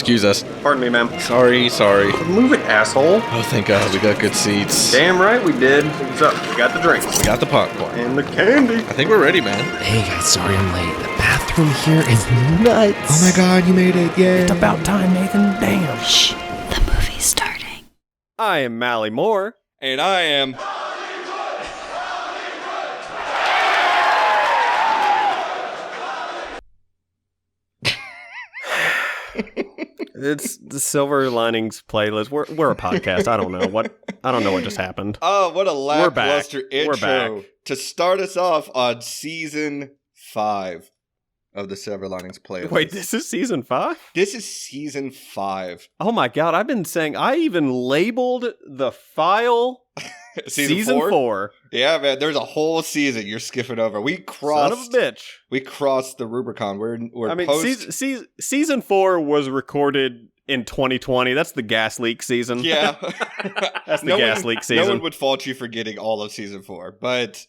Excuse us. Pardon me, ma'am. Sorry. Move it, asshole. Oh, thank God, we got good seats. Damn right we did. What's up? We got the drinks. We got the popcorn. And the candy. I think we're ready, man. Hey guys, sorry I'm late. The bathroom here is nuts. Oh my God, you made it. Yay. It's about time, Nathan. Damn. Shh, the movie's starting. I am Mally Moore. And I am... It's the Silver Linings playlist. We're a podcast. I don't know what just happened. Oh, what a lackluster intro. We're back. To start us off on season 5 of the Silver Linings playlist. Wait, this is season 5? This is season 5. Oh my God, I've been saying, I even labeled the file season 4. Yeah, man, there's a whole season you're skipping over. We crossed... Son of a bitch. We crossed the Rubicon. Season 4 was recorded in 2020. That's the gas leak season. Yeah. That's the gas leak season. No one would fault you for getting all of season 4, but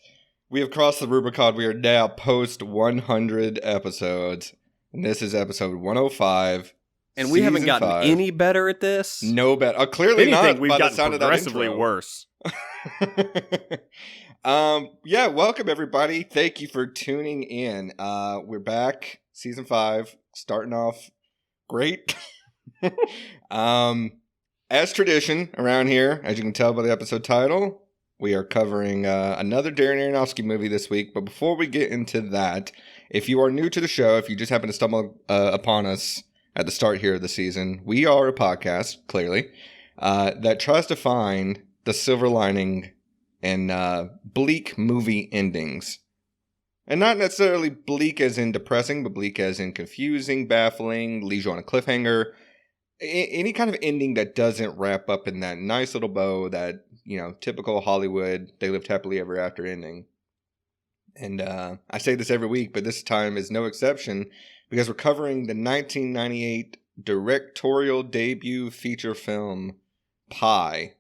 we have crossed the Rubicon. We are now post 100 episodes, and this is episode 105. And we haven't gotten 5. any better at this. No better. Clearly Anything, not. We've by the gotten sound progressively of that worse. Yeah, welcome everybody. Thank you for tuning in. We're back, season 5, starting off great. As tradition around here, as you can tell by the episode title, we are covering another Darren Aronofsky movie this week. But before we get into that, if you are new to the show, if you just happen to stumble upon us at the start here of the season, we are a podcast, clearly, that tries to find the silver lining in bleak movie endings. And not necessarily bleak as in depressing, but bleak as in confusing, baffling, leaves you on a cliffhanger. Any kind of ending that doesn't wrap up in that nice little bow that, you know, typical Hollywood, they lived happily ever after ending. And I say this every week, but this time is no exception because we're covering the 1998 directorial debut feature film, Pi,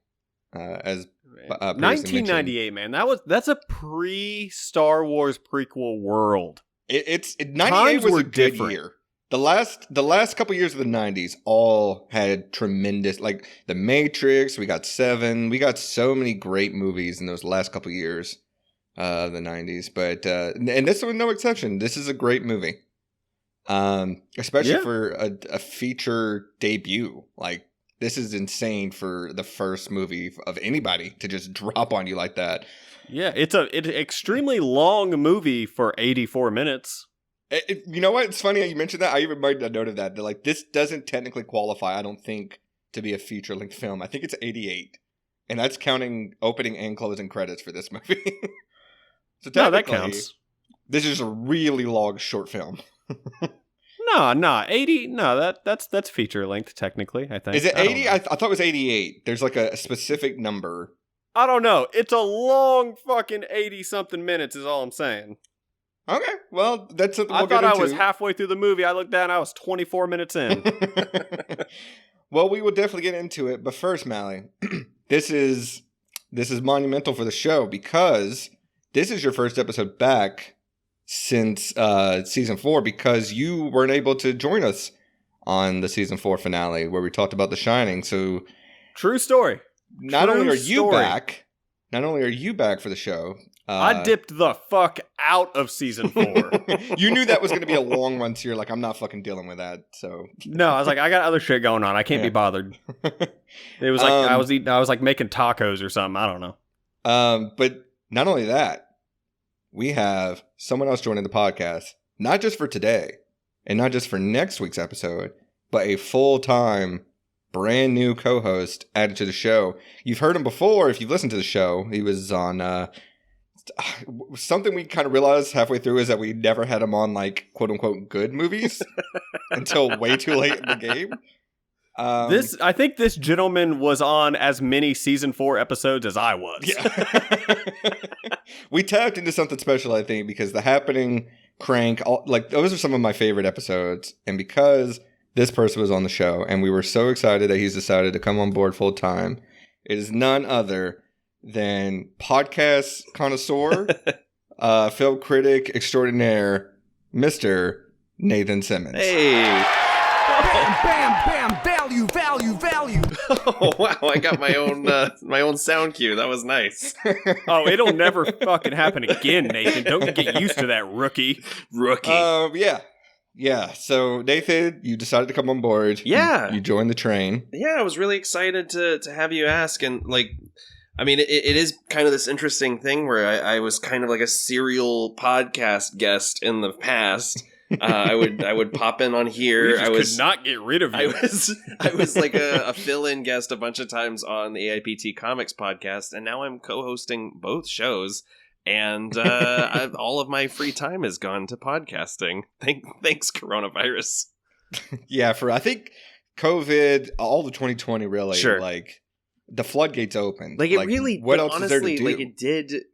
as 1998, man. That's a pre-Star Wars prequel world. 98 was a good year. The last couple years of the 90s all had tremendous, like The Matrix, we got Seven, we got so many great movies in those last couple years of the 90s. But and this was no exception. This is a great movie, especially for a feature debut. Like, this is insane for the first movie of anybody to just drop on you like that. Yeah, it's an extremely long movie for 84 minutes. You know what? It's funny you mentioned that. I even made a note of that. They're like, this doesn't technically qualify, I don't think, to be a feature-length film. I think it's 88. And that's counting opening and closing credits for this movie. So no, that counts. This is a really long short film. No, 80. No, that's feature length technically. I think. Is it 80? I thought it was 88. There's like a specific number. I don't know. It's a long fucking 80 something minutes. Is all I'm saying. Okay, well that's something we'll I thought get into. I was halfway through the movie. I looked down. I was 24 minutes in. Well, we will definitely get into it. But first, Mally, this is monumental for the show because this is your first episode back since season 4 because you weren't able to join us on the season 4 finale where we talked about The Shining. So true story. Not only are you back for the show, I dipped the fuck out of season 4. You knew that was going to be a long one, so you're like, I'm not fucking dealing with that. So no, I was like, I got other shit going on. I can't be bothered. It was like I was like making tacos or something. I don't know. But not only that, we have someone else joining the podcast, not just for today and not just for next week's episode, but a full-time, brand new co-host added to the show. You've heard him before if you've listened to the show. He was on something we kind of realized halfway through is that we never had him on like quote-unquote good movies until way too late in the game. I think this gentleman was on as many season 4 episodes as I was. Yeah. We tapped into something special, I think, because The Happening, Crank, those are some of my favorite episodes. And because this person was on the show and we were so excited that he's decided to come on board full time, it is none other than podcast connoisseur, film critic extraordinaire, Mr. Nathan Simmons. Hey. Bam, bam, bam, Oh wow! I got my own sound cue. That was nice. Oh, it'll never fucking happen again, Nathan. Don't get used to that, rookie. Yeah. So Nathan, you decided to come on board. Yeah, you joined the train. Yeah, I was really excited to have you ask, and like, I mean, it is kind of this interesting thing where I was kind of like a serial podcast guest in the past. I would pop in on here. I could not get rid of you. I was like a fill-in guest a bunch of times on the AIPT Comics podcast, and now I'm co-hosting both shows. And all of my free time has gone to podcasting. Thanks, coronavirus. Yeah, I think COVID, all the 2020 really, sure. Like the floodgates opened. Like it really. What else honestly, is there to do? Like it did.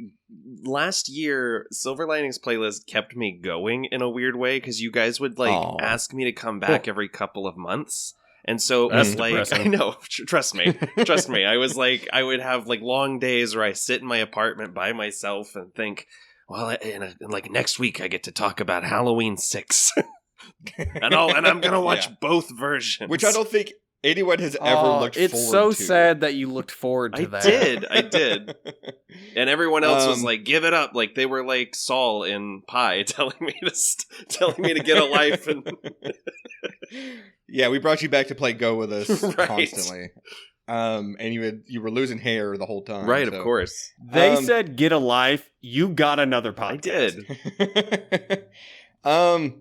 Last year, Silver Linings Playlist kept me going in a weird way because you guys would ask me to come back every couple of months. And so it was like, depressing. I know, trust me. I was like, I would have like long days where I sit in my apartment by myself and think, well, and like next week I get to talk about Halloween 6. and I'm going to watch both versions. Which I don't think anyone has ever looked forward to. It's so sad that you looked forward to that. I did. And everyone else was like, give it up. Like they were like Saul in Pi telling me to get a life. And yeah, we brought you back to play Go with us right. constantly. And you were losing hair the whole time. Right, so. Of course. They said get a life. You got another podcast. I did.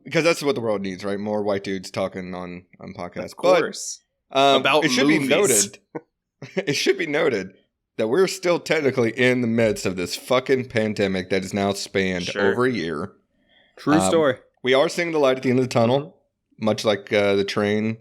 Because that's what the world needs, right? More white dudes talking on podcasts. Of course. About it should movies. It should be noted that we're still technically in the midst of this fucking pandemic that has now spanned over a year. True story. We are seeing the light at the end of the tunnel, much like the train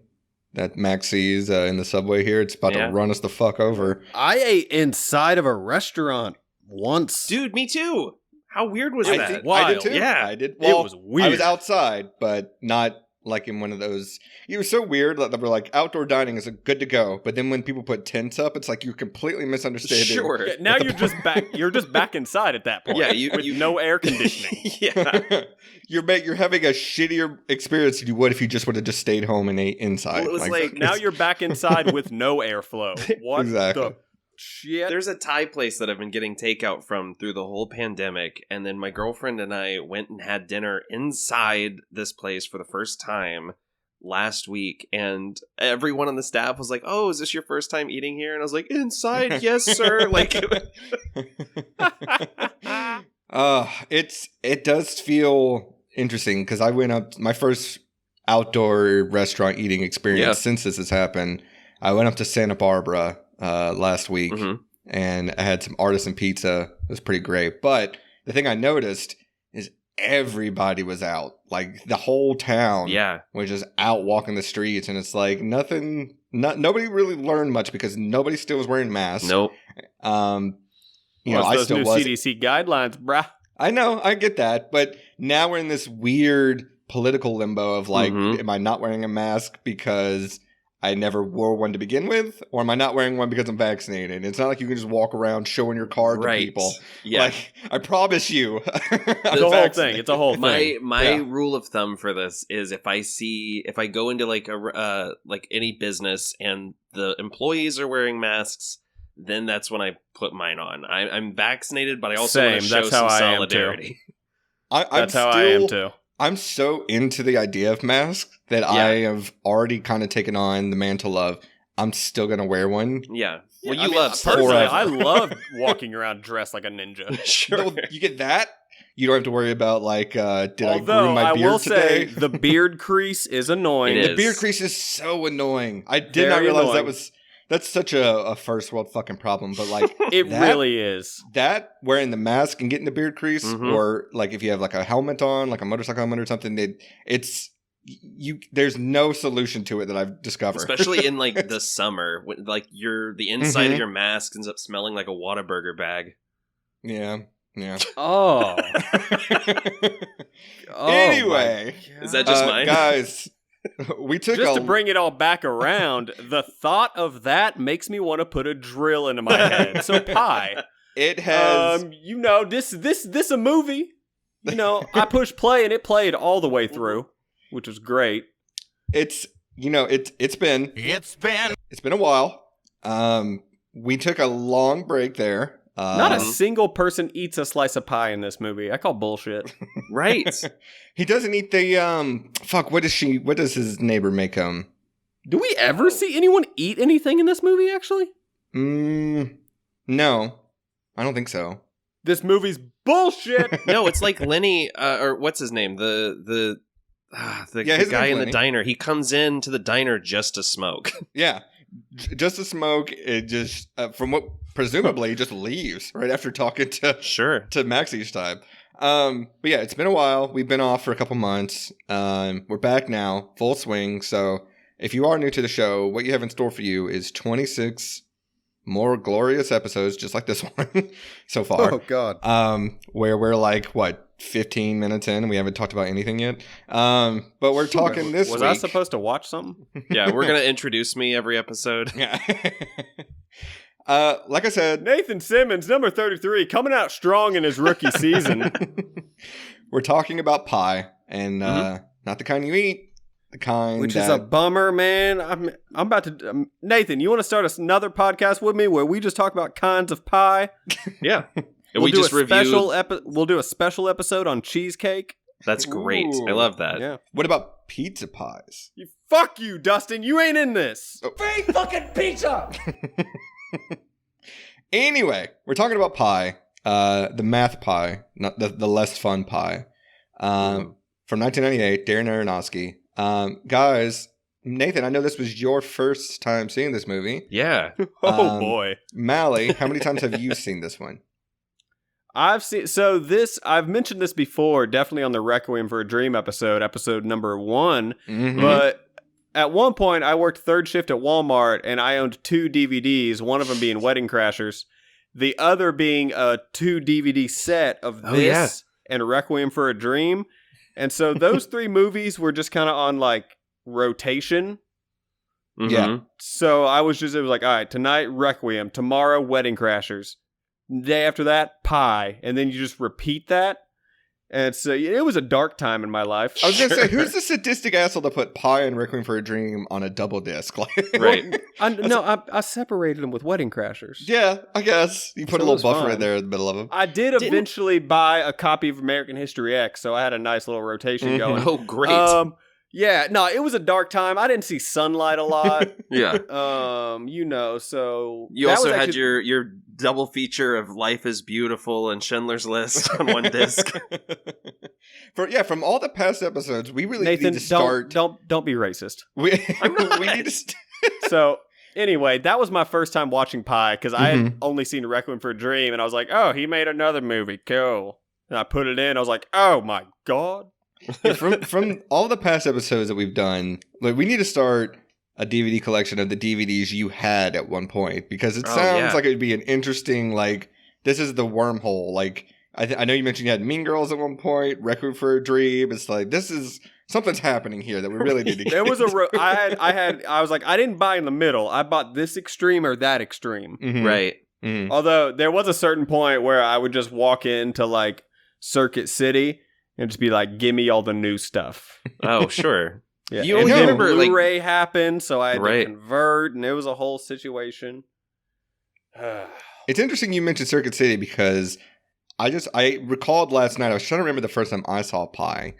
that Max sees in the subway here. It's about to run us the fuck over. I ate inside of a restaurant once. Dude, me too. How weird was that? I did too. Yeah. I did. Well, it was weird. I was outside, but not like in one of those. It was so weird that we're like, outdoor dining is good to go, but then when people put tents up, it's like you're completely misunderstanding. Sure. Yeah, now you're just back. You're just back inside at that point. Yeah, with no air conditioning. Yeah, you're having a shittier experience than you would if you just would have just stayed home and ate inside. Well, it was like now you're back inside with no airflow. What exactly. the shit? There's a Thai place that I've been getting takeout from through the whole pandemic, and then my girlfriend and I went and had dinner inside this place for the first time last week, and everyone on the staff was like, "Oh, is this your first time eating here?" And I was like, "Inside, yes, sir." Like, it does feel interesting because I went up my first outdoor restaurant eating experience since this has happened. I went up to Santa Barbara last week, and I had some artisan pizza. It was pretty great. But the thing I noticed is everybody was out. Like the whole town was just out walking the streets, and it's like nobody really learned much because nobody still was wearing masks. Nope. I still was. CDC guidelines, brah. I know, I get that, but now we're in this weird political limbo of like, am I not wearing a mask because I never wore one to begin with, or am I not wearing one because I'm vaccinated? It's not like you can just walk around showing your card to people. Yeah. Like, I promise you. It's a whole thing. It's a whole thing. My rule of thumb for this is if I go into like like any business and the employees are wearing masks, then that's when I put mine on. I'm vaccinated, but I also want to show some solidarity. That's how I am too. I'm so into the idea of masks that I have already kind of taken on the mantle of I'm still going to wear one. Yeah. Well, you love personally, I love walking around dressed like a ninja. Sure. No, you get that. You don't have to worry about like, I groom my beard today? Say the beard crease is annoying. The beard crease is so annoying. I did not realize that's such a first world fucking problem, but like it really is. That wearing the mask and getting the beard crease, or like if you have like a helmet on, like a motorcycle helmet or something, there's no solution to it that I've discovered. Especially in like the summer, when, like the inside of your mask ends up smelling like a Whataburger bag. Yeah. Oh. Anyway, is that just mine, guys? We took to bring it all back around. The thought of that makes me want to put a drill into my head. So Pi, it has this a movie. I pushed play and it played all the way through, which was great. It's been a while We took a long break there. Not a single person eats a slice of pie in this movie. I call bullshit. Right. He doesn't eat the what does his neighbor make him? Do we ever see anyone eat anything in this movie, actually? No. I don't think so. This movie's bullshit. No, it's like Lenny, or what's his name? The guy in the diner. He comes into the diner just to smoke. Yeah. Just to smoke. It just, from what presumably just leaves right after talking to Max each time. But yeah, it's been a while. We've been off for a couple months. We're back now, full swing. So if you are new to the show, what you have in store for you is 26 more glorious episodes, just like this one so far. Oh God. Where we're like, 15 minutes in and we haven't talked about anything yet. But we're talking this week. Was I supposed to watch something? Yeah, we're going to introduce me every episode. Yeah. Like I said, Nathan Simmons, number 33, coming out strong in his rookie season. We're talking about pie, and not the kind you eat, the kind which is a bummer, man. I'm about to Nathan, you want to start another podcast with me where we just talk about kinds of pie? Yeah. We'll do a special episode on cheesecake. That's great. Ooh. I love that. Yeah. What about pizza pies? Fuck you, Dustin. You ain't in this. Oh. Free fucking pizza. Anyway, we're talking about pie. The math pie, not the less fun pie. From 1998, Darren Aronofsky. Guys, Nathan, I know this was your first time seeing this movie. Yeah. Oh boy. Mally, how many times have you seen this one? I've mentioned this before, definitely on the Requiem for a Dream episode number 1. Mm-hmm. But at one point, I worked third shift at Walmart, and I owned 2 DVDs, one of them being Wedding Crashers, the other being a 2 DVD set of this and Requiem for a Dream. And so those 3 movies were just kind of on, like, rotation. Mm-hmm. Yeah. So it was like, all right, tonight, Requiem, tomorrow, Wedding Crashers. Day after that, pie, and then you just repeat that. And so it was a dark time in my life. I was going to say, who's the sadistic asshole to put pie and Requiem for a Dream on a double disc? Right. I separated them with Wedding Crashers. Yeah, I guess. You put a little buffer in there in the middle of them. I did eventually buy a copy of American History X, so I had a nice little rotation going. Oh, great. Yeah, no, it was a dark time. I didn't see sunlight a lot. Yeah. So... You also had your double feature of Life is Beautiful and Schindler's List on one disc. From all the past episodes, we really Nathan, need to start... Don't be racist. We need to... So, anyway, that was my first time watching Pie, because I had only seen Requiem for a Dream, and I was like, oh, he made another movie. Cool. And I put it in, I was like, oh my God. From all the past episodes that we've done, like, we need to start a DVD collection of the DVDs you had at one point, because it sounds like it would be an interesting, like, this is the wormhole. Like, I know you mentioned you had Mean Girls at one point, Requiem for a Dream. It's like, something's happening here that we really need to get. There was I was like, I didn't buy in the middle. I bought this extreme or that extreme. Mm-hmm. Right. Mm-hmm. Although there was a certain point where I would just walk into, like, Circuit City and just be like, give me all the new stuff. Oh, sure. Yeah. You and then remember, Blu-ray happened, so I had to convert, and it was a whole situation. It's interesting you mentioned Circuit City, because I recalled last night, I was trying to remember the first time I saw Pie,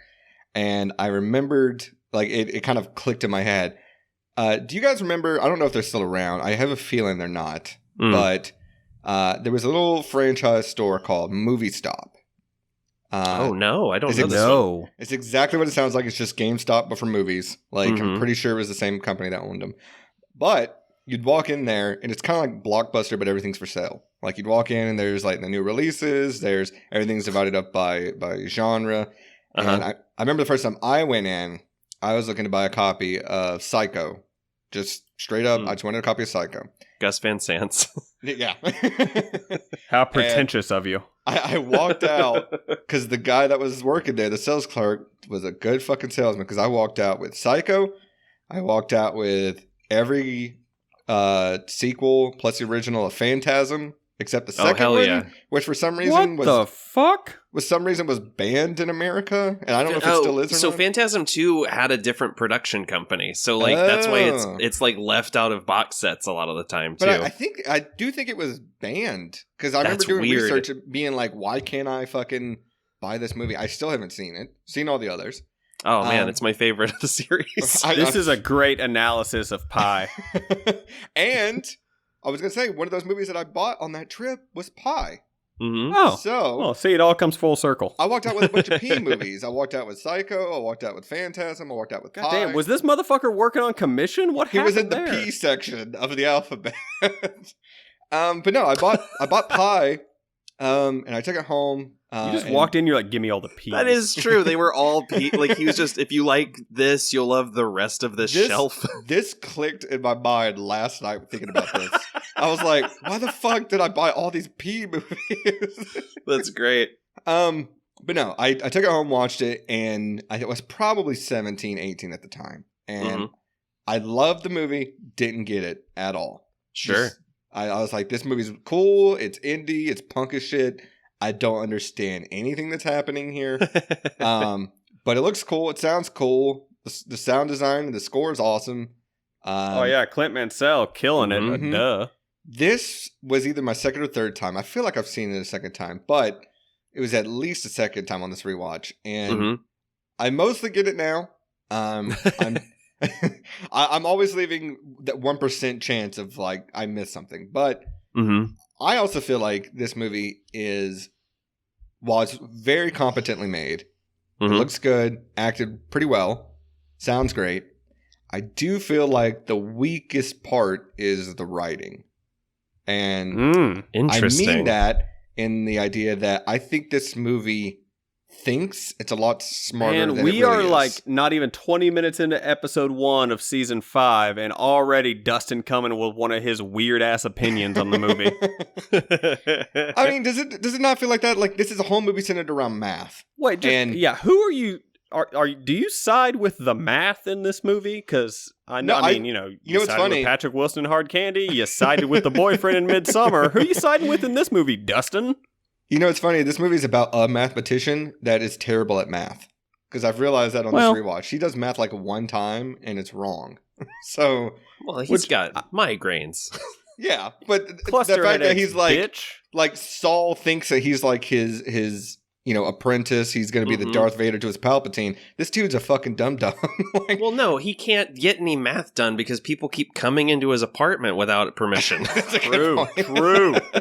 and I remembered, like, it kind of clicked in my head. Do you guys remember, I don't know if they're still around, I have a feeling they're not, but there was a little franchise store called Movie Stop. Oh no, I don't know this one. It's exactly what it sounds like. It's just GameStop, but for movies. Like, I'm pretty sure it was the same company that owned them. But you'd walk in there, and it's kind of like Blockbuster, but everything's for sale. Like, you'd walk in, and there's, like, the new releases. Everything's divided up by genre. And I remember the first time I went in, I was looking to buy a copy of Psycho. Just straight up, I just wanted a copy of Psycho. Gus Van Sant. Yeah. How pretentious of you. I walked out because the guy that was working there, the sales clerk, was a good fucking salesman, because I walked out with Psycho. I walked out with every sequel plus the original of Phantasm except the second one, which for some reason was banned in America, and I don't know if it still is. So Phantasm II had a different production company, so that's why it's like left out of box sets a lot of the time too. But I do think it was banned because I remember doing research and being like, why can't I fucking buy this movie? I still haven't seen it. Seen all the others. Oh man, it's my favorite of the series. This is a great analysis of Pi. And I was going to say, one of those movies that I bought on that trip was Pi. Mm-hmm. Oh, see, it all comes full circle. I walked out with a bunch of P movies. I walked out with Psycho. I walked out with Phantasm. I walked out with Pi. Damn, was this motherfucker working on commission? What happened? He was in the P section of the alphabet. But no, I bought Pi, and I took it home. You just walked in, you're like, give me all the P's. That is true. They were all P. Like, he was just, if you like this, you'll love the rest of this shelf. This clicked in my mind last night thinking about this. I was like, why the fuck did I buy all these P movies? That's great. But no, I took it home, watched it, and I was probably 17, 18 at the time. And I loved the movie, didn't get it at all. Sure. I was like, this movie's cool, it's indie, it's punk as shit. I don't understand anything that's happening here. But it looks cool. It sounds cool. The sound design and the score is awesome. Clint Mansell killing it. Mm-hmm. Duh. This was either my second or third time. I feel like I've seen it a second time, but it was at least a second time on this rewatch. And I mostly get it now. I'm always leaving that 1% chance of like I missed something. But I also feel like this movie was very competently made. It looks good, acted pretty well, sounds great. I do feel like the weakest part is the writing. And interesting. I mean that in the idea that I think this movie thinks it's a lot smarter than it really is. We are like not even 20 minutes into episode 1 of season 5, and already Dustin coming with one of his weird ass opinions on the movie. I mean, does it not feel like that? Like this is a whole movie centered around math. Wait, who are you? Do you side with the math in this movie? Because you what's sided funny? With Patrick Wilson in Hard Candy. You sided with the boyfriend in Midsummer. Who are you siding with in this movie, Dustin? You know, it's funny. This movie is about a mathematician that is terrible at math. Because I've realized that on this rewatch. She does math like one time, and it's wrong. So, he's got migraines. Yeah, but the fact that he's like Saul thinks that he's like his apprentice. He's going to be the Darth Vader to his Palpatine. This dude's a fucking dum-dum. Well, no, he can't get any math done because people keep coming into his apartment without permission. True.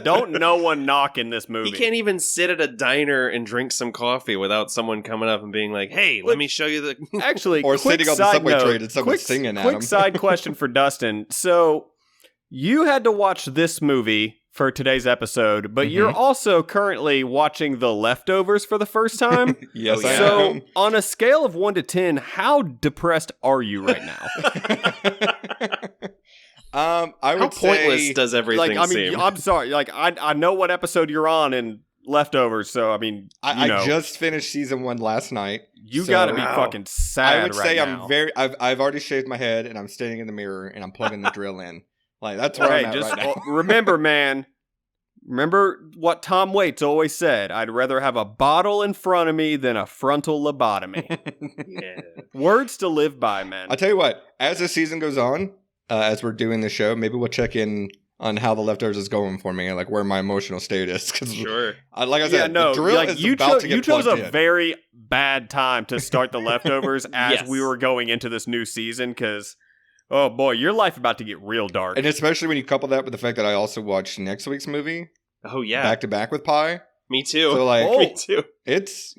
Don't no one knock in this movie. He can't even sit at a diner and drink some coffee without someone coming up and being like, hey, let me show you the... Actually, or sitting on the subway train and someone singing at him. Quick side question for Dustin. So, you had to watch this movie for today's episode, but you're also currently watching The Leftovers for the first time. Yes, I am. So, on a scale of 1 to 10, how depressed are you right now? I would say... How pointless does everything seem? I'm sorry. Like, I know what episode you're on in Leftovers, so, I mean, I just finished season 1 last night. You gotta be fucking sad. I would say I'm I've already shaved my head, and I'm standing in the mirror, and I'm plugging the drill in. Like, that's where I'm at right now. Remember, man. Remember what Tom Waits always said. I'd rather have a bottle in front of me than a frontal lobotomy. Yeah. Words to live by, man. I'll tell you what. As the season goes on, as we're doing the show, maybe we'll check in on how The Leftovers is going for me and like where my emotional state is. Sure. Like I said, the drill is about to get you chose a in. very bad time to start The Leftovers as we were going into this new season because... Oh boy, your life about to get real dark. And especially when you couple that with the fact that I also watched next week's movie. Oh yeah. Back to back with Pi. Me too. So like me too. It's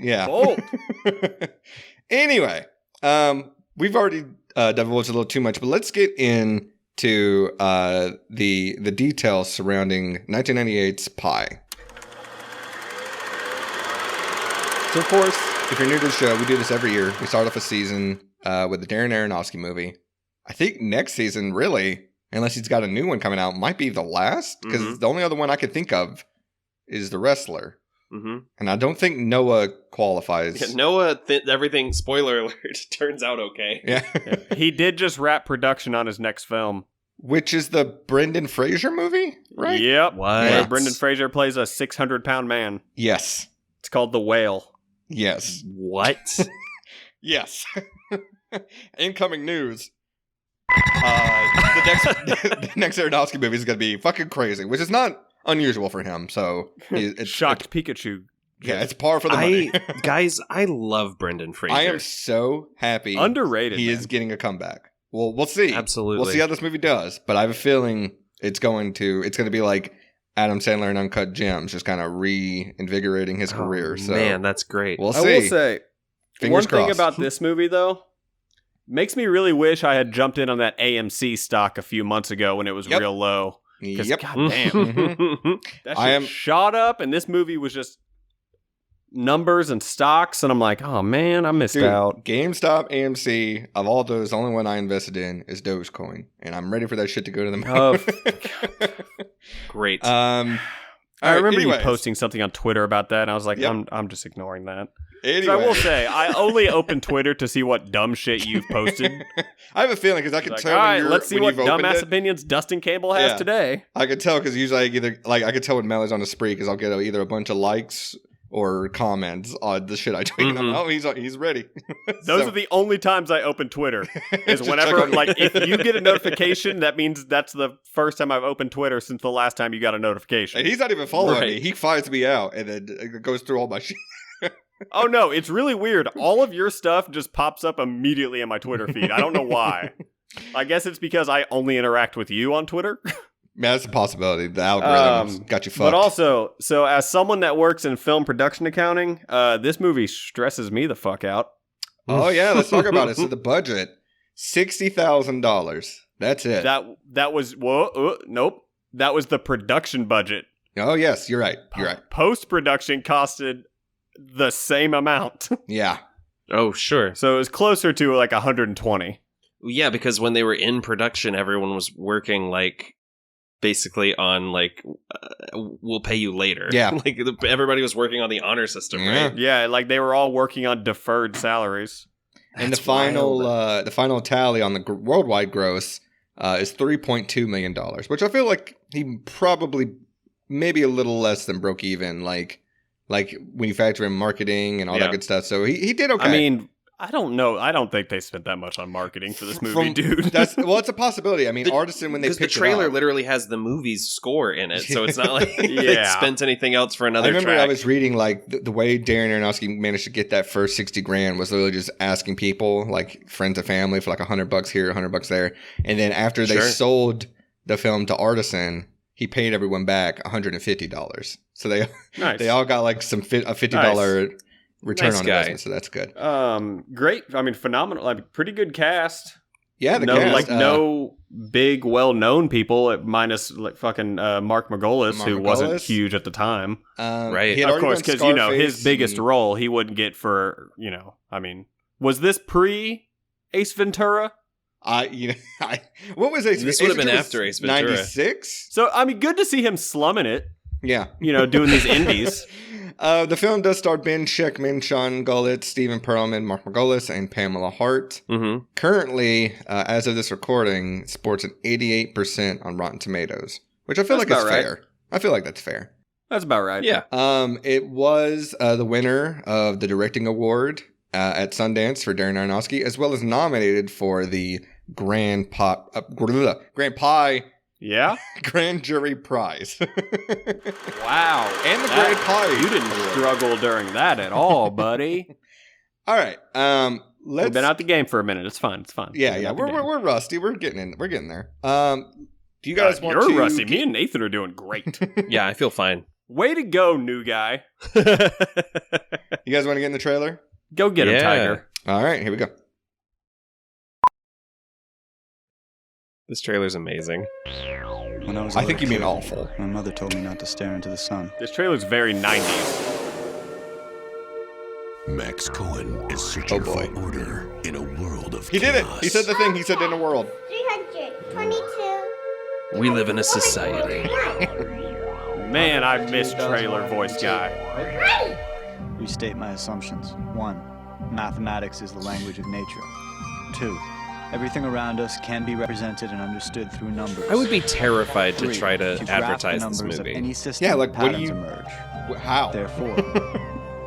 Anyway, we've already divulged a little too much, but let's get into the details surrounding 1998's Pi. So of course, if you're new to the show, we do this every year. We start off a season with the Darren Aronofsky movie. I think next season, really, unless he's got a new one coming out, might be the last. Because the only other one I could think of is The Wrestler. And I don't think Noah qualifies. Yeah, Noah, everything, spoiler alert, turns out okay. Yeah. He did just wrap production on his next film. Which is the Brendan Fraser movie, right? Yep. What? Where Brendan Fraser plays a 600-pound man. Yes. It's called The Whale. Yes. What? Yes. Incoming news. The next Aronofsky movie is going to be fucking crazy, which is not unusual for him. So it's Shocked Pikachu. Yeah, it's par for the money. Guys, I love Brendan Fraser. I am so happy. Underrated. He is getting a comeback. Well, we'll see. Absolutely. We'll see how this movie does. But I have a feeling it's going to be like Adam Sandler in Uncut Gems, just kind of reinvigorating his career. So man, that's great. We'll see. I will say, Fingers one thing crossed. about this movie, though, makes me really wish I had jumped in on that AMC stock a few months ago when it was real low. Because, goddamn, that shit shot up, and this movie was just numbers and stocks, and I'm like, oh man, I missed out. GameStop, AMC, of all those, the only one I invested in is Dogecoin, and I'm ready for that shit to go to the moon. Great. I remember you posting something on Twitter about that, and I was like, I'm just ignoring that. Anyway. I will say, I only open Twitter to see what dumb shit you've posted. I have a feeling because I can tell. All right, let's see what dumbass opinions Dustin Cable has today. I could tell because usually I could tell when Mel is on a spree because I'll get either a bunch of likes or comments on the shit I tweet. Mm-hmm. Oh, he's ready. Those are the only times I open Twitter. Is whenever if you get a notification, that means that's the first time I've opened Twitter since the last time you got a notification. And he's not even following me. He finds me out and then it goes through all my shit. Oh no, it's really weird. All of your stuff just pops up immediately in my Twitter feed. I don't know why. I guess it's because I only interact with you on Twitter. Man, that's a possibility. The algorithms got you fucked. But also, so as someone that works in film production accounting, this movie stresses me the fuck out. Oh yeah, let's talk about it. So the budget, $60,000. That's it. That was nope. That was the production budget. Oh yes, you're right. You're right. Post production costed the same amount. Yeah. Oh sure. So it was closer to like 120. Yeah, because when they were in production, everyone was working like basically on like we'll pay you later. Yeah. Like everybody was working on the honor system, right? Yeah, like they were all working on deferred salaries. And the final tally on the worldwide gross is $3.2 million, which I feel like he probably maybe a little less than broke even, like when you factor in marketing and all that good stuff. So he did okay. I mean, I don't know. I don't think they spent that much on marketing for this movie, dude. It's a possibility. I mean, Artisan, when they picked the trailer literally has the movie's score in it, so it's not like they spent anything else for another track. I remember I was reading like the way Darren Aronofsky managed to get that first $60,000 was literally just asking people, like friends and family, for like $100 here, $100 there, and then after they sold the film to Artisan, he paid everyone back $150. So they all got like a $50 return on investment, so that's good. Great. I mean, phenomenal. Like, pretty good cast. Yeah, cast. No big, well-known people, minus like fucking Mark Margolis, who wasn't huge at the time. Right. Of course, because, his biggest role he wouldn't get for, I mean, was this pre-Ace Ventura? What was Ace Ventura? This would have been after Ace Ventura. 96? So, I mean, good to see him slumming it. Yeah. Doing these indies. The film does star Ben Shenkman, Sean Gullette, Stephen Pearlman, Mark Margolis, and Pamela Hart. Mm-hmm. Currently, as of this recording, sports an 88% on Rotten Tomatoes, which I feel like is fair. I feel like that's fair. That's about right. Yeah. It was the winner of the directing award at Sundance for Darren Aronofsky, as well as nominated for the Grand Pie. Yeah? Grand Jury Prize. Wow. And the Grand Pie. You didn't struggle during that at all, buddy. All right. We've been out the game for a minute. It's fine. It's fine. Yeah. We're rusty. We're getting there. Do you guys want to... You're rusty. Me and Nathan are doing great. Yeah, I feel fine. Way to go, new guy. You guys want to get in the trailer? Go get him, Tiger. All right, here we go. This trailer's amazing. When I was I think you mean awful. My mother told me not to stare into the sun. This trailer's very 90s. Max Cohen is searching for order in a world of He did it! He said the thing he said in a world. 322. We live in a society. Man, I miss trailer voice guy. Restate my assumptions. 1. Mathematics is the language of nature. 2. Everything around us can be represented and understood through numbers. I would be terrified to try to If you graph the advertise this numbers of movie. any system, Yeah, like, what do patterns you- emerge. How? Therefore,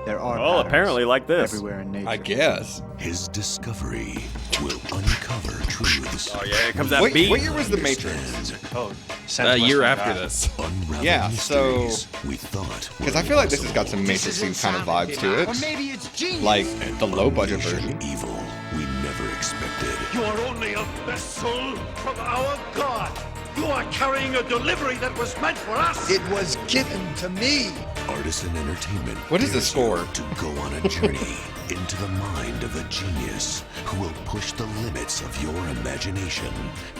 there are Well, patterns apparently like this. everywhere in nature. I guess. His discovery will uncover truths. Oh yeah, here comes that What beat. year was The Matrix? A year after this. Unravel Yeah, so- mysteries we thought Because I feel like this has got some Matrix kind of vibes to it. Like the low budget version. evil we never expected. You are only a vessel from our God. You are carrying a delivery that was meant for us. It was given to me. Artisan Entertainment. What is the dares score? you to go on a journey into the mind of a genius who will push the limits of your imagination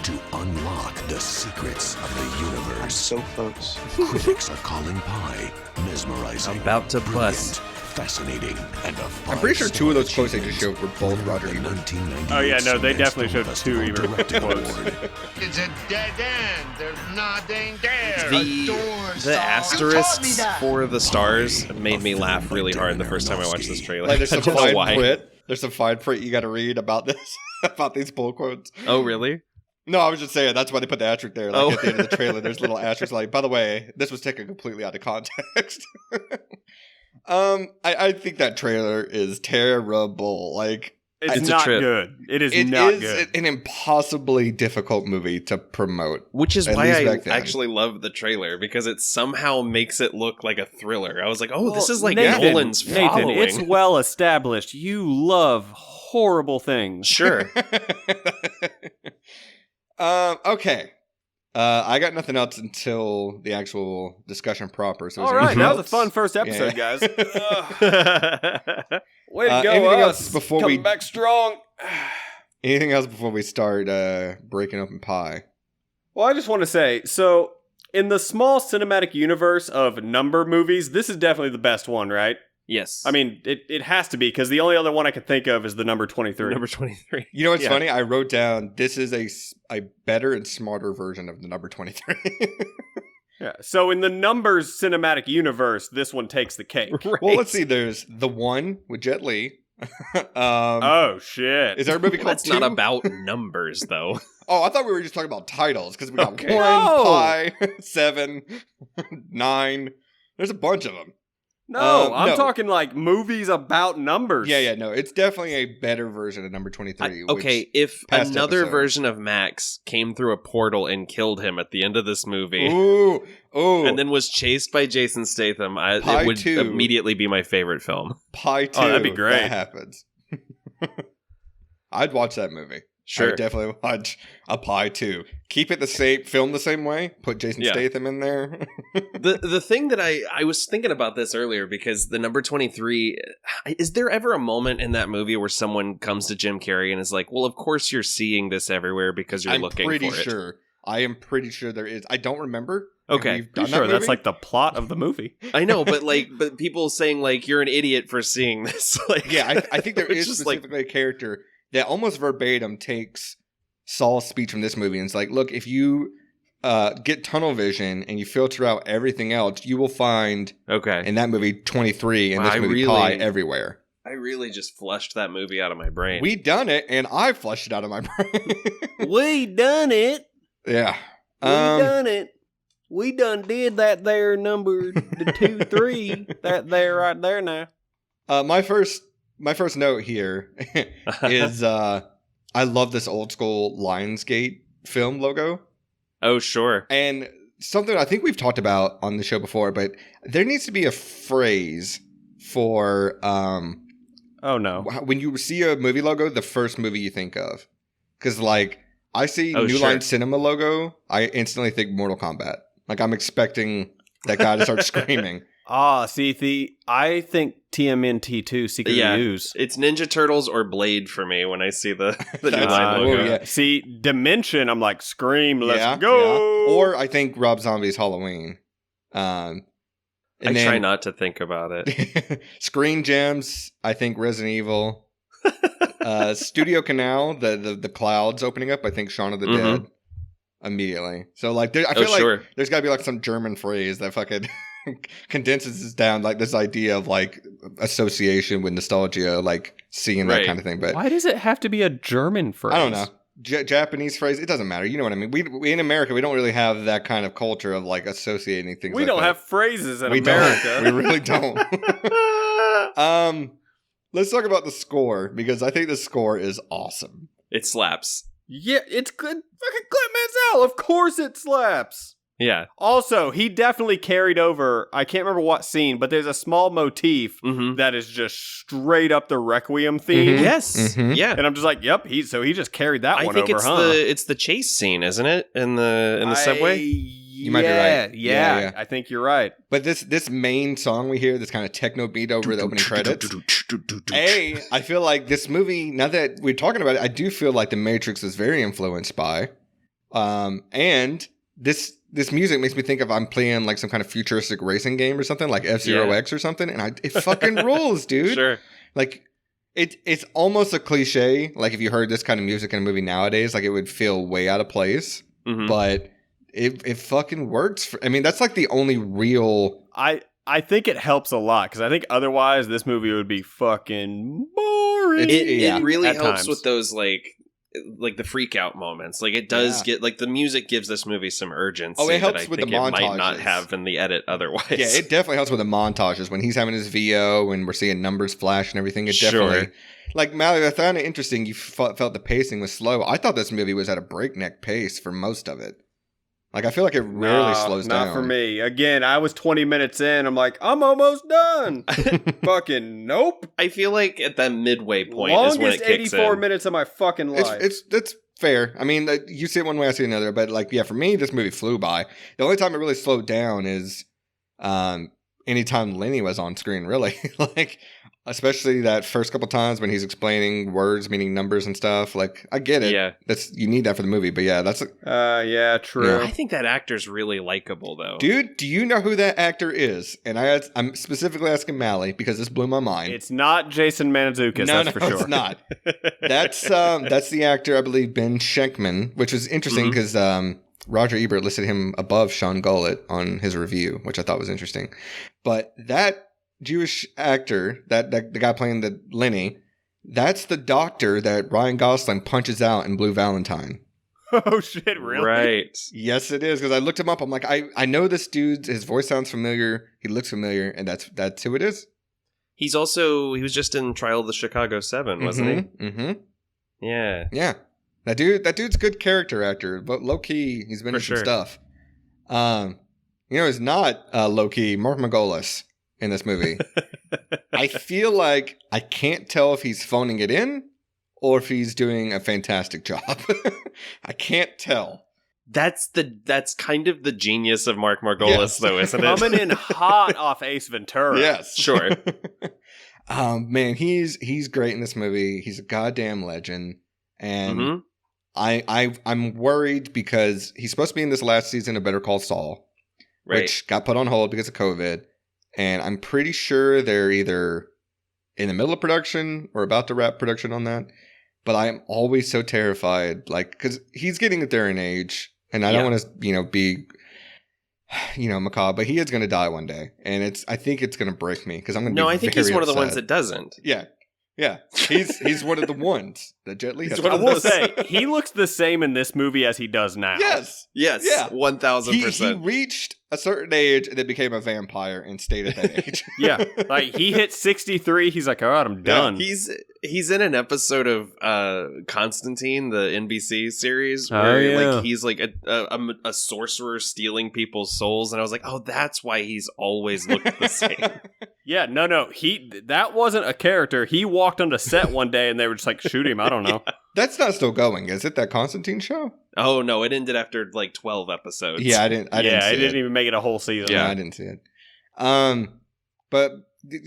to unlock the secrets of the universe. So close. Critics are calling Pi mesmerizing, About to brilliant, bust. fascinating, and a I'm pretty sure two of those quotes they just showed were both Roger Ebert. Oh, yeah, no, they definitely showed two Ebert quotes. It's a dead end. There's nothing there. The asterisks for the stars made me laugh really hard the first time I watched this trailer. Like there's I some don't know fine why. print. There's some fine print you got to read about this, about these pull quotes. Oh, really? No, I was just saying that's why they put the asterisk there. Like at the end of the trailer, there's little asterisks. Like, by the way, this was taken completely out of context. I think that trailer is terrible. Like, It's a not trip. good. It is it not is good. an impossibly difficult movie to promote. Which is At why least I back then. actually love the trailer, because it somehow makes it look like a thriller. I was like, oh, this is like Nathan, Nolan's Nathan, following. it's well established. You love horrible things. Sure. Okay. I got nothing else until the actual discussion proper. So is All there right, anything that was a else? fun first episode, Yeah. guys. Way to go, anything us. else before Coming we- back strong. Anything else before we start breaking open pie? Well, I just want to say, so in the small cinematic universe of number movies, this is definitely the best one, right? Yes. I mean, it has to be, because the only other one I can think of is the number 23. number 23. You know what's Yeah. funny? I wrote down this is a better and smarter version of the number 23. Yeah. So in the numbers cinematic universe, this one takes the cake. Well, let's see. There's The One with Jet Li. Oh, shit. Is there a movie called That's Two? not about numbers, though. Oh, I thought we were just talking about titles because we got Okay. 1, No! Pi, 7, 9. There's a bunch of them. No, I'm no. talking like movies about numbers. Yeah, no. It's definitely a better version of number 23. Okay, which- if past another episode. version of Max came through a portal and killed him at the end of this movie, Ooh. and then was chased by Jason Statham, Pi it would 2. immediately be my favorite film. Pi 2. Oh, that'd be great. That happens. I'd watch that movie. I Sure. would definitely watch a Pi 2. Keep it the same, film the same way. Put Jason Yeah. Statham in there. The thing that I was thinking about this earlier, because the number 23, is there ever a moment in that movie where someone comes to Jim Carrey and is like, well, of course you're seeing this everywhere because you're I'm looking pretty for it. sure. I am pretty sure there is. I don't remember. Okay. We've done Sure, that that's movie. like the plot of the movie. I know, but but people saying like you're an idiot for seeing this. Like, Yeah, I think there it's is just like, specifically a character that almost verbatim takes Saul's speech from this movie and it's like, look, if you get tunnel vision and you filter out everything else, you will find okay. in that movie 23 and Wow, this I movie really- Pi everywhere. I really just flushed that movie out of my brain. We done it, and I flushed it out of my brain. We done it. Yeah. Done it. We done did that there number the 2, 3. That there right there now. My first note here is I love this old school Lionsgate film logo. Oh, sure. And something I think we've talked about on the show before, but there needs to be a phrase for Oh no. when you see a movie logo, the first movie you think of. Because like I see Oh, New sure. Line Cinema logo, I instantly think Mortal Kombat. Like I'm expecting that guy to start screaming. See, I think TMNT2 Secret Yeah. News. It's Ninja Turtles or Blade for me when I see the New That's Line cool, logo. yeah. See, Dimension, I'm like, scream, let's Yeah, go. yeah. Or I think Rob Zombie's Halloween. I try not to think about it. Screen Gems, I think Resident Evil. Studio Canal, the clouds opening up, I think Shaun of the Mhm. Dead immediately. So like I feel like sure. there's gotta be like some German phrase that fucking condenses this down, like this idea of like association with nostalgia, like seeing that Right. kind of thing. But Why does it have to be a German phrase? I don't know. Japanese phrase. It doesn't matter. You know what I mean? We in America, we don't really have that kind of culture of like associating things. We like don't that. have phrases in we America. Don't. We really don't. Let's talk about the score because I think the score is awesome. It slaps. Yeah, it's good. Fucking Clint Mansell. Of course it slaps. Yeah. Also, he definitely carried over, I can't remember what scene, but there's a small motif that is just straight up the Requiem theme. Yes. Yeah. And I'm just like, yep, he just carried that one over, it's the chase scene, isn't it? In the subway? You might be right. Yeah, I think you're right. But this main song we hear, this kind of techno beat over the opening credits. I feel like this movie, now that we're talking about it, I do feel like The Matrix is very influenced by. And this music makes me think of I'm playing like some kind of futuristic racing game or something, like F-Zero X or something, and it fucking rules, dude. Sure. Like, it's almost a cliche. Like, if you heard this kind of music in a movie nowadays, like, it would feel way out of place. But it fucking works. I mean, that's like the only real... I think it helps a lot, because I think otherwise this movie would be fucking boring. It really helps times. with those, like the freak out moments. Like, it does get, like, the music gives this movie some urgency. It helps that I with think the montages. It might not have in the edit otherwise. Yeah, it definitely helps with the montages when he's having his VO and we're seeing numbers flash and everything. It definitely, like, Mallory, I found it interesting. You felt the pacing was slow. I thought this movie was at a breakneck pace for most of it. Like, I feel like it rarely slows down. Not for me. Again, I was 20 minutes in. I'm like, I'm almost done. Fucking nope. I feel like at that midway point Longest is when it kicks 84 in. minute of my fucking life. It's fair. I mean, you see it one way, I see another. But, like, yeah, for me, this movie flew by. The only time it really slowed down is anytime Lenny was on screen, really. Like, especially that first couple times when he's explaining words meaning numbers and stuff. Like, I get it. Yeah. You need that for the movie. But yeah, that's... yeah, true. Yeah. I think that actor's really likable, though. Dude, do you know who that actor is? And I'm specifically asking Mally because this blew my mind. It's not Jason Mantzoukas, that's for sure. It's not. That's the actor, I believe, Ben Shenkman, which was interesting because Roger Ebert listed him above Sean Gullette on his review, which I thought was interesting. But that Jewish actor, that the guy playing the Lenny, that's the doctor that Ryan Gosling punches out in Blue Valentine. Oh shit, really? Right. Yes, it is, because I looked him up. I'm like, I know this dude, his voice sounds familiar, he looks familiar, and that's who it is. He was just in Trial of the Chicago 7, wasn't he? Mm-hmm. Yeah. Yeah. That dude's a good character actor, but low key, he's been in some stuff. He's not low key Mark Margolis in this movie. I feel like I can't tell if he's phoning it in or if he's doing a fantastic job. I can't tell. That's kind of the genius of Mark Margolis, though, isn't it? Coming in hot off Ace Ventura. Yes, sure. Man, he's great in this movie. He's a goddamn legend, and I'm worried because he's supposed to be in this last season of Better Call Saul, which got put on hold because of COVID. And I'm pretty sure they're either in the middle of production or about to wrap production on that. But I am always so terrified, like, because he's getting there in age, and I don't want to, be, macabre, but he is going to die one day, and I think it's going to break me because I'm going to. No, I think he's one of the ones that doesn't. Yeah, he's one of the ones that Jet Li. I will say he looks the same in this movie as he does now. Yes, yeah, 1000%. He reached a certain age and then became a vampire and stayed at that age. Yeah, like he hit 63. He's like, all right, I'm done. He's in an episode of Constantine, the NBC series, where like he's like a sorcerer stealing people's souls, and I was like, oh, that's why he's always looked the same. Yeah, no, that wasn't a character. He walked onto set one day and they were just like, shoot him. I don't know. That's not still going, is it? That Constantine show? Oh no, it ended after like 12 episodes. Yeah, I didn't. It didn't even make it a whole season. Yeah, I didn't see it. But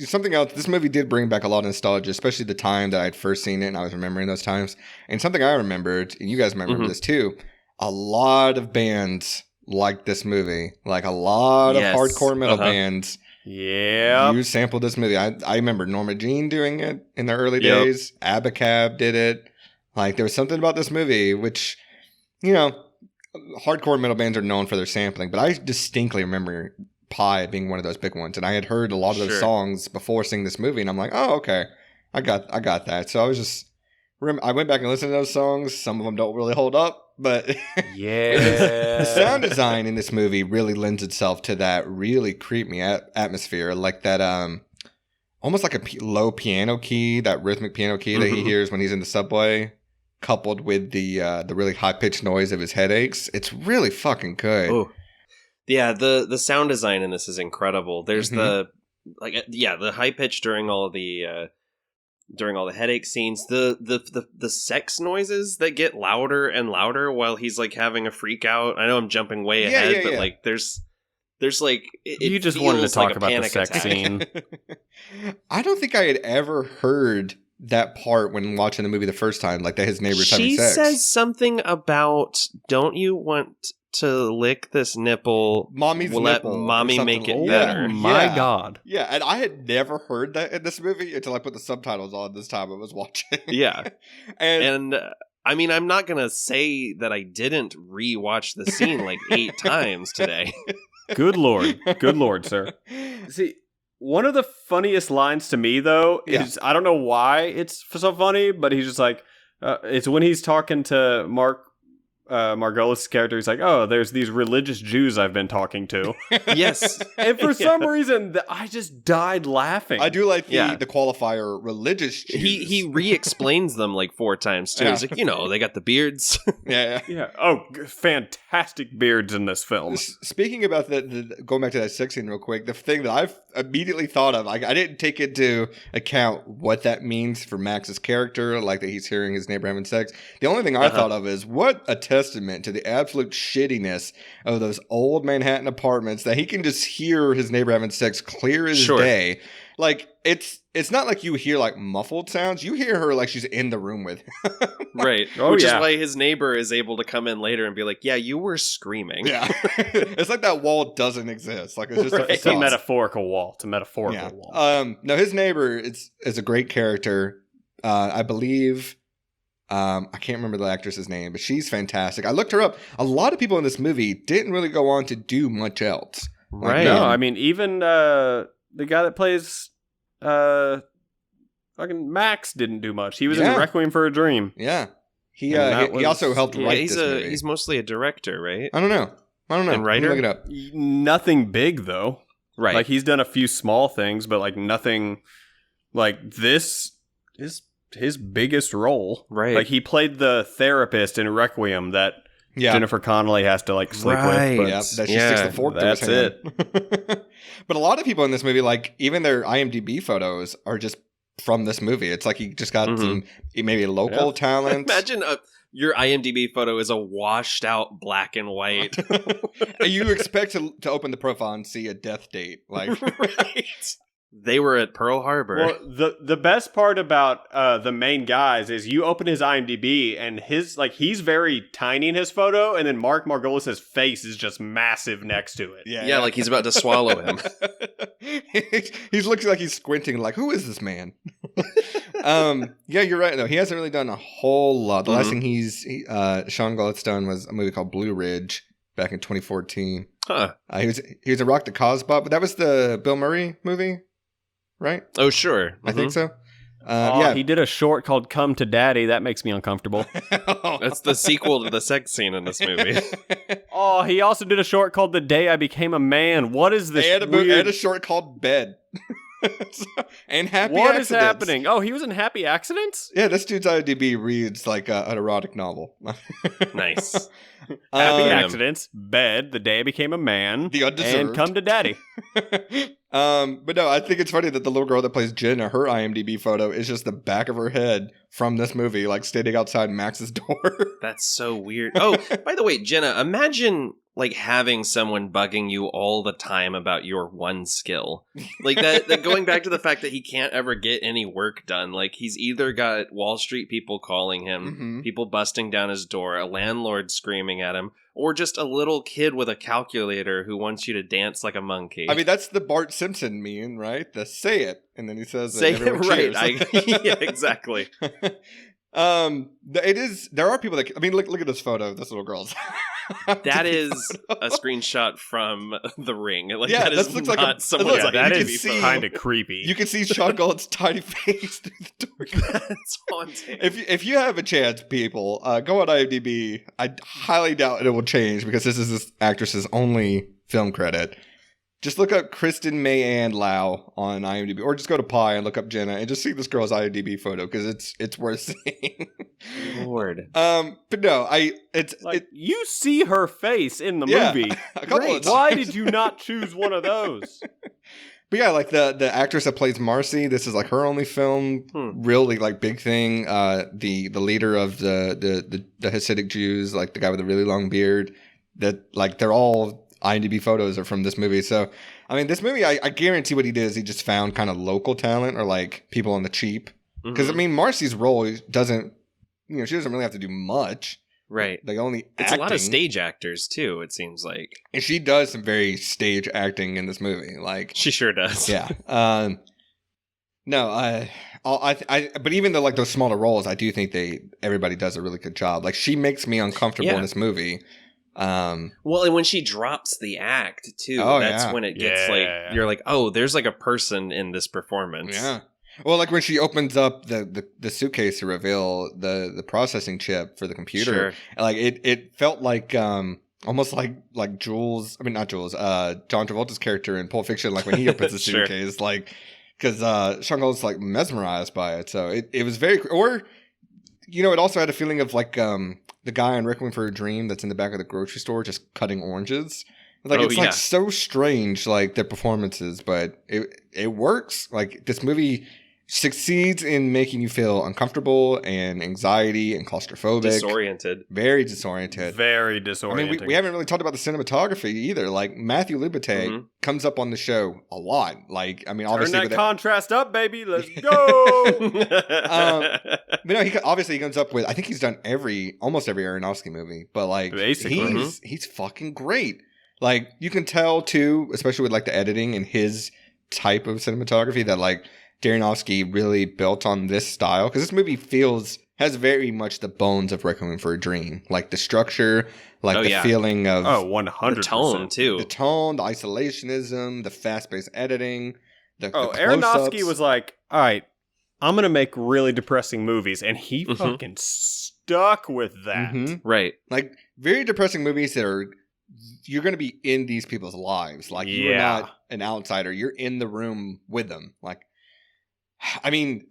something else. This movie did bring back a lot of nostalgia, especially the time that I'd first seen it, and I was remembering those times. And something I remembered, and you guys remember this too. A lot of bands liked this movie, like a lot of hardcore metal bands. Yeah, you sampled this movie. I remember Norma Jean doing it in the early days. Abacab did it. Like, there was something about this movie, which, hardcore metal bands are known for their sampling, but I distinctly remember Pie being one of those big ones, and I had heard a lot of those songs before seeing this movie, and I'm like, oh, okay, I got that. So I was just I went back and listened to those songs. Some of them don't really hold up, but the sound design in this movie really lends itself to that really creepy atmosphere, like that almost like a low piano key, that rhythmic piano key that he hears when he's in the subway, coupled with the really high pitched noise of his headaches. It's really fucking good. Ooh. Yeah, the sound design in this is incredible. There's the high pitch during all the headache scenes, the sex noises that get louder and louder while he's like having a freak out. I know I'm jumping way ahead, but like there's like you just wanted to talk about the sex scene. I don't think I had ever heard that part when watching the movie the first time, like that his neighbor's having sex. She says something about, "Don't you want to lick this nipple? Mommy's we'll nipple. Let mommy make it better." better. My God. Yeah, and I had never heard that in this movie until I put the subtitles on this time I was watching. Yeah. and I mean, I'm not going to say that I didn't rewatch the scene like 8 times today. Good Lord, sir. See, one of the funniest lines to me, though, is, I don't know why it's so funny, but he's just like, it's when he's talking to Mark Margolis' character. He's like, oh, there's these religious Jews I've been talking to. Yes. And for some reason, I just died laughing. I do like the qualifier religious Jews. He re-explains them like 4 times, too. He's like, they got the beards. Yeah. Oh, fantastic beards in this film. Speaking about going back to that sex scene real quick, the thing that I've immediately thought of, I didn't take into account what that means for Max's character, like that he's hearing his neighbor having sex. The only thing I thought of is, what a testament to the absolute shittiness of those old Manhattan apartments that he can just hear his neighbor having sex clear as day. Like, it's not like you hear like muffled sounds. You hear her like she's in the room with him. Right. Which is why his neighbor is able to come in later and be like, yeah, you were screaming. Yeah. It's like that wall doesn't exist. Like, it's just it's a metaphorical wall. It's a metaphorical wall. No, his neighbor is a great character. I believe I can't remember the actress's name, but she's fantastic. I looked her up. A lot of people in this movie didn't really go on to do much else. Right. No, I mean, even the guy that plays fucking Max didn't do much. He was in Requiem for a Dream. Yeah. He also helped write this movie. He's mostly a director, right? I don't know. And writer? Look it up. Nothing big, though. Right. Like, he's done a few small things, but like nothing like this is his biggest role. Right. Like, he played the therapist in Requiem that Jennifer Connelly has to like sleep with. But that she sticks the fork to his hand. It. But a lot of people in this movie, like, even their IMDb photos are just from this movie. It's like he just got some maybe local talent. Imagine your IMDb photo is a washed out black and white. You expect to open the profile and see a death date, like right. They were at Pearl Harbor. Well, the best part about the main guys is you open his IMDb and he's very tiny in his photo, and then Mark Margolis' face is just massive next to it. Yeah, like he's about to swallow him. He's looking like he's squinting, like, who is this man? Yeah, you're right. though. He hasn't really done a whole lot. The last thing Sean Gullett's done was a movie called Blue Ridge back in 2014. Huh. He was a Rock the Cosbot, but that was the Bill Murray movie. Right? Oh, sure. I think so. He did a short called Come to Daddy. That makes me uncomfortable. That's the sequel to the sex scene in this movie. He also did a short called The Day I Became a Man. What is this? And a short called Bed. And Happy Accidents. What is happening? Oh, he was in Happy Accidents? Yeah, this dude's IMDb reads like an erotic novel. Nice. Happy Accidents, Bed, The Day I Became a Man, The Undeserved, and Come to Daddy. But no, I think it's funny that the little girl that plays Jenna, her IMDb photo is just the back of her head from this movie, like standing outside Max's door. That's so weird. Oh, by the way, Jenna, imagine like having someone bugging you all the time about your one skill. Like that going back to the fact that he can't ever get any work done. Like he's either got Wall Street people calling him, people busting down his door, a landlord screaming at him, or just a little kid with a calculator who wants you to dance like a monkey. I mean, that's the Bart Simpson meme, right? The say it, and then he says, "Say it right." Yeah, exactly. It is. There are people that. I mean, look at this photo of this little girl's. That is a screenshot from The Ring. Like, yeah, that is looks not like someone's that IMDb is photo. kind of creepy. You can see Sean Gullett's tiny face through the door. That's haunting. If you have a chance, people, go on IMDb. I highly doubt it will change because this is this actress's only film credit. Just look up Kristen May-Ann Lau on IMDb, or just go to Pi and look up Jenna and just see this girl's IMDb photo because it's worth seeing. Lord. But no, you see her face in the movie. A couple of times. Why did you not choose one of those? But yeah, like the actress that plays Marcy, this is like her only film, really like big thing. The leader of the Hasidic Jews, like the guy with the really long beard, that like they're all IMDb photos are from this movie. So, I mean, this movie, I guarantee what he did is he just found kind of local talent or like people on the cheap. Because, I mean, Marcy's role doesn't, she doesn't really have to do much. Right. Like only It's acting. a lot of stage actors, too, it seems like. And she does some very stage acting in this movie. Like she sure does. Yeah. No, but even though like those smaller roles, I do think everybody does a really good job. Like she makes me uncomfortable in this movie. Well, and when she drops the act too, that's when it gets you're like, oh, there's like a person in this performance. Yeah. Well, like when she opens up the suitcase to reveal the processing chip for the computer, like it felt like almost like Jules. I mean, not Jules. John Travolta's character in Pulp Fiction, like when he opens the suitcase, like because Sean Gullett's like mesmerized by it. So it was very, or it also had a feeling of like the guy in Requiem for a Dream that's in the back of the grocery store just cutting oranges. Like it's like so strange, like their performances, but it works. Like this movie succeeds in making you feel uncomfortable and anxiety and claustrophobic. Disoriented. Very disoriented. Very disorienting. I mean, we haven't really talked about the cinematography either. Like Matthew Libatek comes up on the show a lot. Like, I mean, obviously turn that contrast up, baby. Let's go. But no, he comes up with. I think he's done almost every Aronofsky movie. But like, basically, he's fucking great. Like you can tell too, especially with like the editing and his type of cinematography, that like Aronofsky really built on this style because this movie has very much the bones of Requiem for a Dream, like the structure, like the feeling of 100%. The tone too, the isolationism, the fast-paced editing. The Aronofsky was like, all right, I'm gonna make really depressing movies, and he fucking stuck with that. Right? Like very depressing movies that you're going to be in these people's lives. Like you're not an outsider. You're in the room with them. Like, I mean,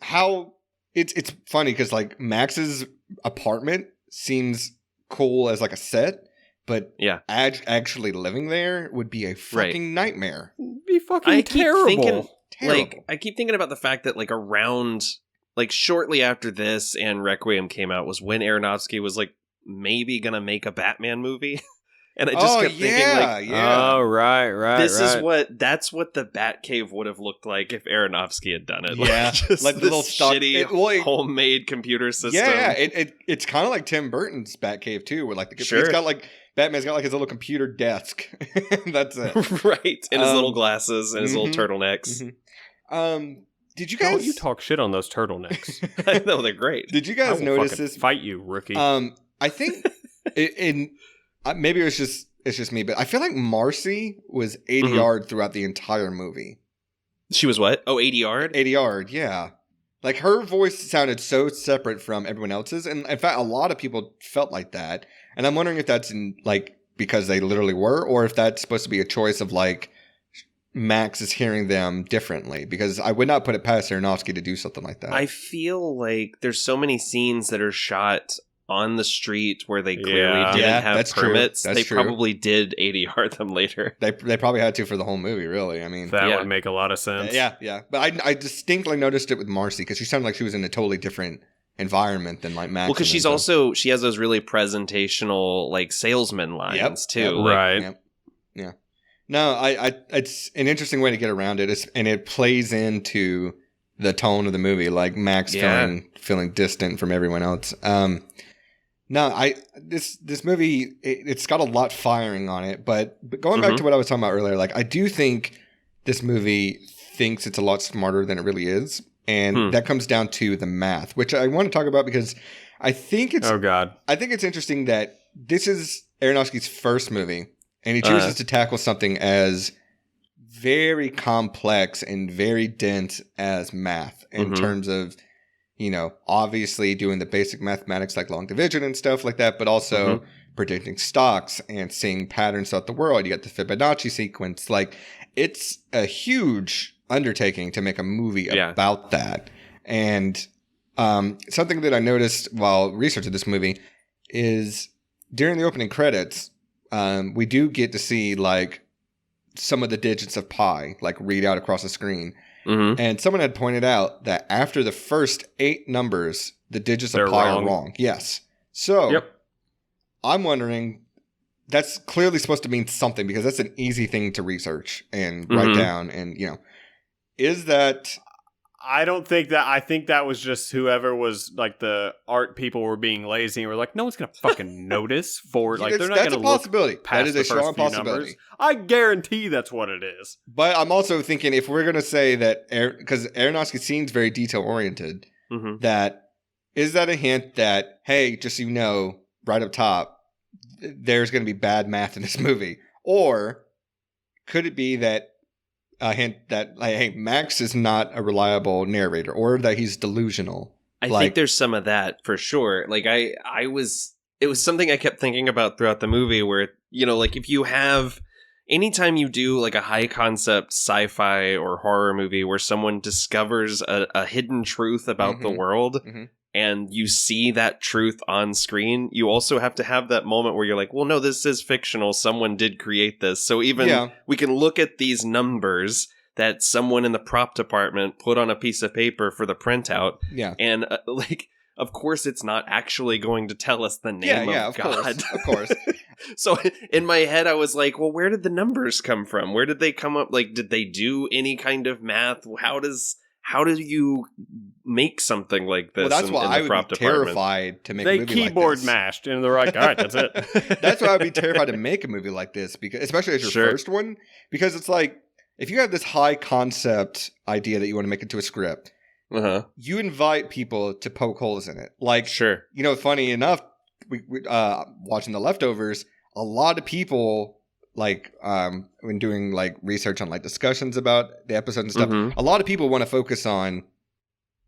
it's funny because like Max's apartment seems cool as like a set, but actually living there would be a fucking nightmare. It'd be fucking terrible. Like, I keep thinking about the fact that like around, like shortly after this and Requiem came out was when Aronofsky was like maybe gonna make a Batman movie. And I just kept thinking, like, oh, right. That's what the Batcave would have looked like if Aronofsky had done it. Yeah, like the little shitty homemade computer system. Yeah. It's kind of like Tim Burton's Batcave too, where like it's got like Batman's got like his little computer desk. That's it, right? And his little glasses and his little turtlenecks. Did you guys? Don't you talk shit on those turtlenecks? I know they're great. Did you guys notice this? Fight you, rookie. I think maybe it's just me, but I feel like Marcy was 80 yard throughout the entire movie. She was what? Oh, 80 yard? 80 yard, yeah. Like her voice sounded so separate from everyone else's, and in fact, a lot of people felt like that. And I'm wondering if that's because they literally were, or if that's supposed to be a choice of like Max is hearing them differently. Because I would not put it past Aronofsky to do something like that. I feel like there's so many scenes that are shot on the street where they clearly didn't have permits. They probably did 80 yard them later. They probably had to for the whole movie, really. I mean, that would make a lot of sense. Yeah. But I distinctly noticed it with Marcy because she sounded like she was in a totally different environment than like Max. Well, because she has those really presentational like salesman lines too. Right. Yeah. No, it's an interesting way to get around it, and it plays into the tone of the movie, like Max feeling distant from everyone else. No, this movie, it's got a lot firing on it, but going back to what I was talking about earlier, like I do think this movie thinks it's a lot smarter than it really is, and that comes down to the math, which I want to talk about because I think it's I think it's interesting that this is Aronofsky's first movie, and he chooses to tackle something as very complex and very dense as math in terms of, you know, obviously doing the basic mathematics like long division and stuff like that, but also predicting stocks and seeing patterns throughout the world. You got the Fibonacci sequence. Like, it's a huge undertaking to make a movie about that. And something that I noticed while researching this movie is during the opening credits, we do get to see like some of the digits of pi like read out across the screen. And someone had pointed out that after the first 8 numbers, the digits of pi are wrong. Yes. So I'm wondering, that's clearly supposed to mean something because that's an easy thing to research and write down. And, you know, is that... I don't think that. I think that was just whoever was like the art people were being lazy and were like, no one's gonna fucking notice for like they're not gonna look past the first few numbers. I guarantee that's what it is. But I'm also thinking if we're gonna say that because Aronofsky seems very detail oriented, that is that a hint that hey, just so you know, right up top, there's gonna be bad math in this movie, or could it be that? A hint that, like, hey, Max is not a reliable narrator, or that he's delusional. I think there's some of that for sure. Like, it was something I kept thinking about throughout the movie where, you know, like if you have, anytime you do like a high concept sci-fi or horror movie where someone discovers a hidden truth about the world and you see that truth on screen, you also have to have that moment where you're like, well, no, this is fictional. Someone did create this. So even we can look at these numbers that someone in the prop department put on a piece of paper for the printout. And like, of course, it's not actually going to tell us the name of God. Of course. So in my head, I was like, well, where did the numbers come from? Where did they come up? Like, did they do any kind of math? How do you make something like this? Well, that's why I would be terrified to make a movie like this. They keyboard mashed, and they're like, all right, that's it. That's why I'd be terrified to make a movie like this, because especially as your first one, because it's like, if you have this high concept idea that you want to make into a script, you invite people to poke holes in it. Like, you know, funny enough, we watching The Leftovers, a lot of people... like when doing like research on like discussions about the episode and stuff, a lot of people want to focus on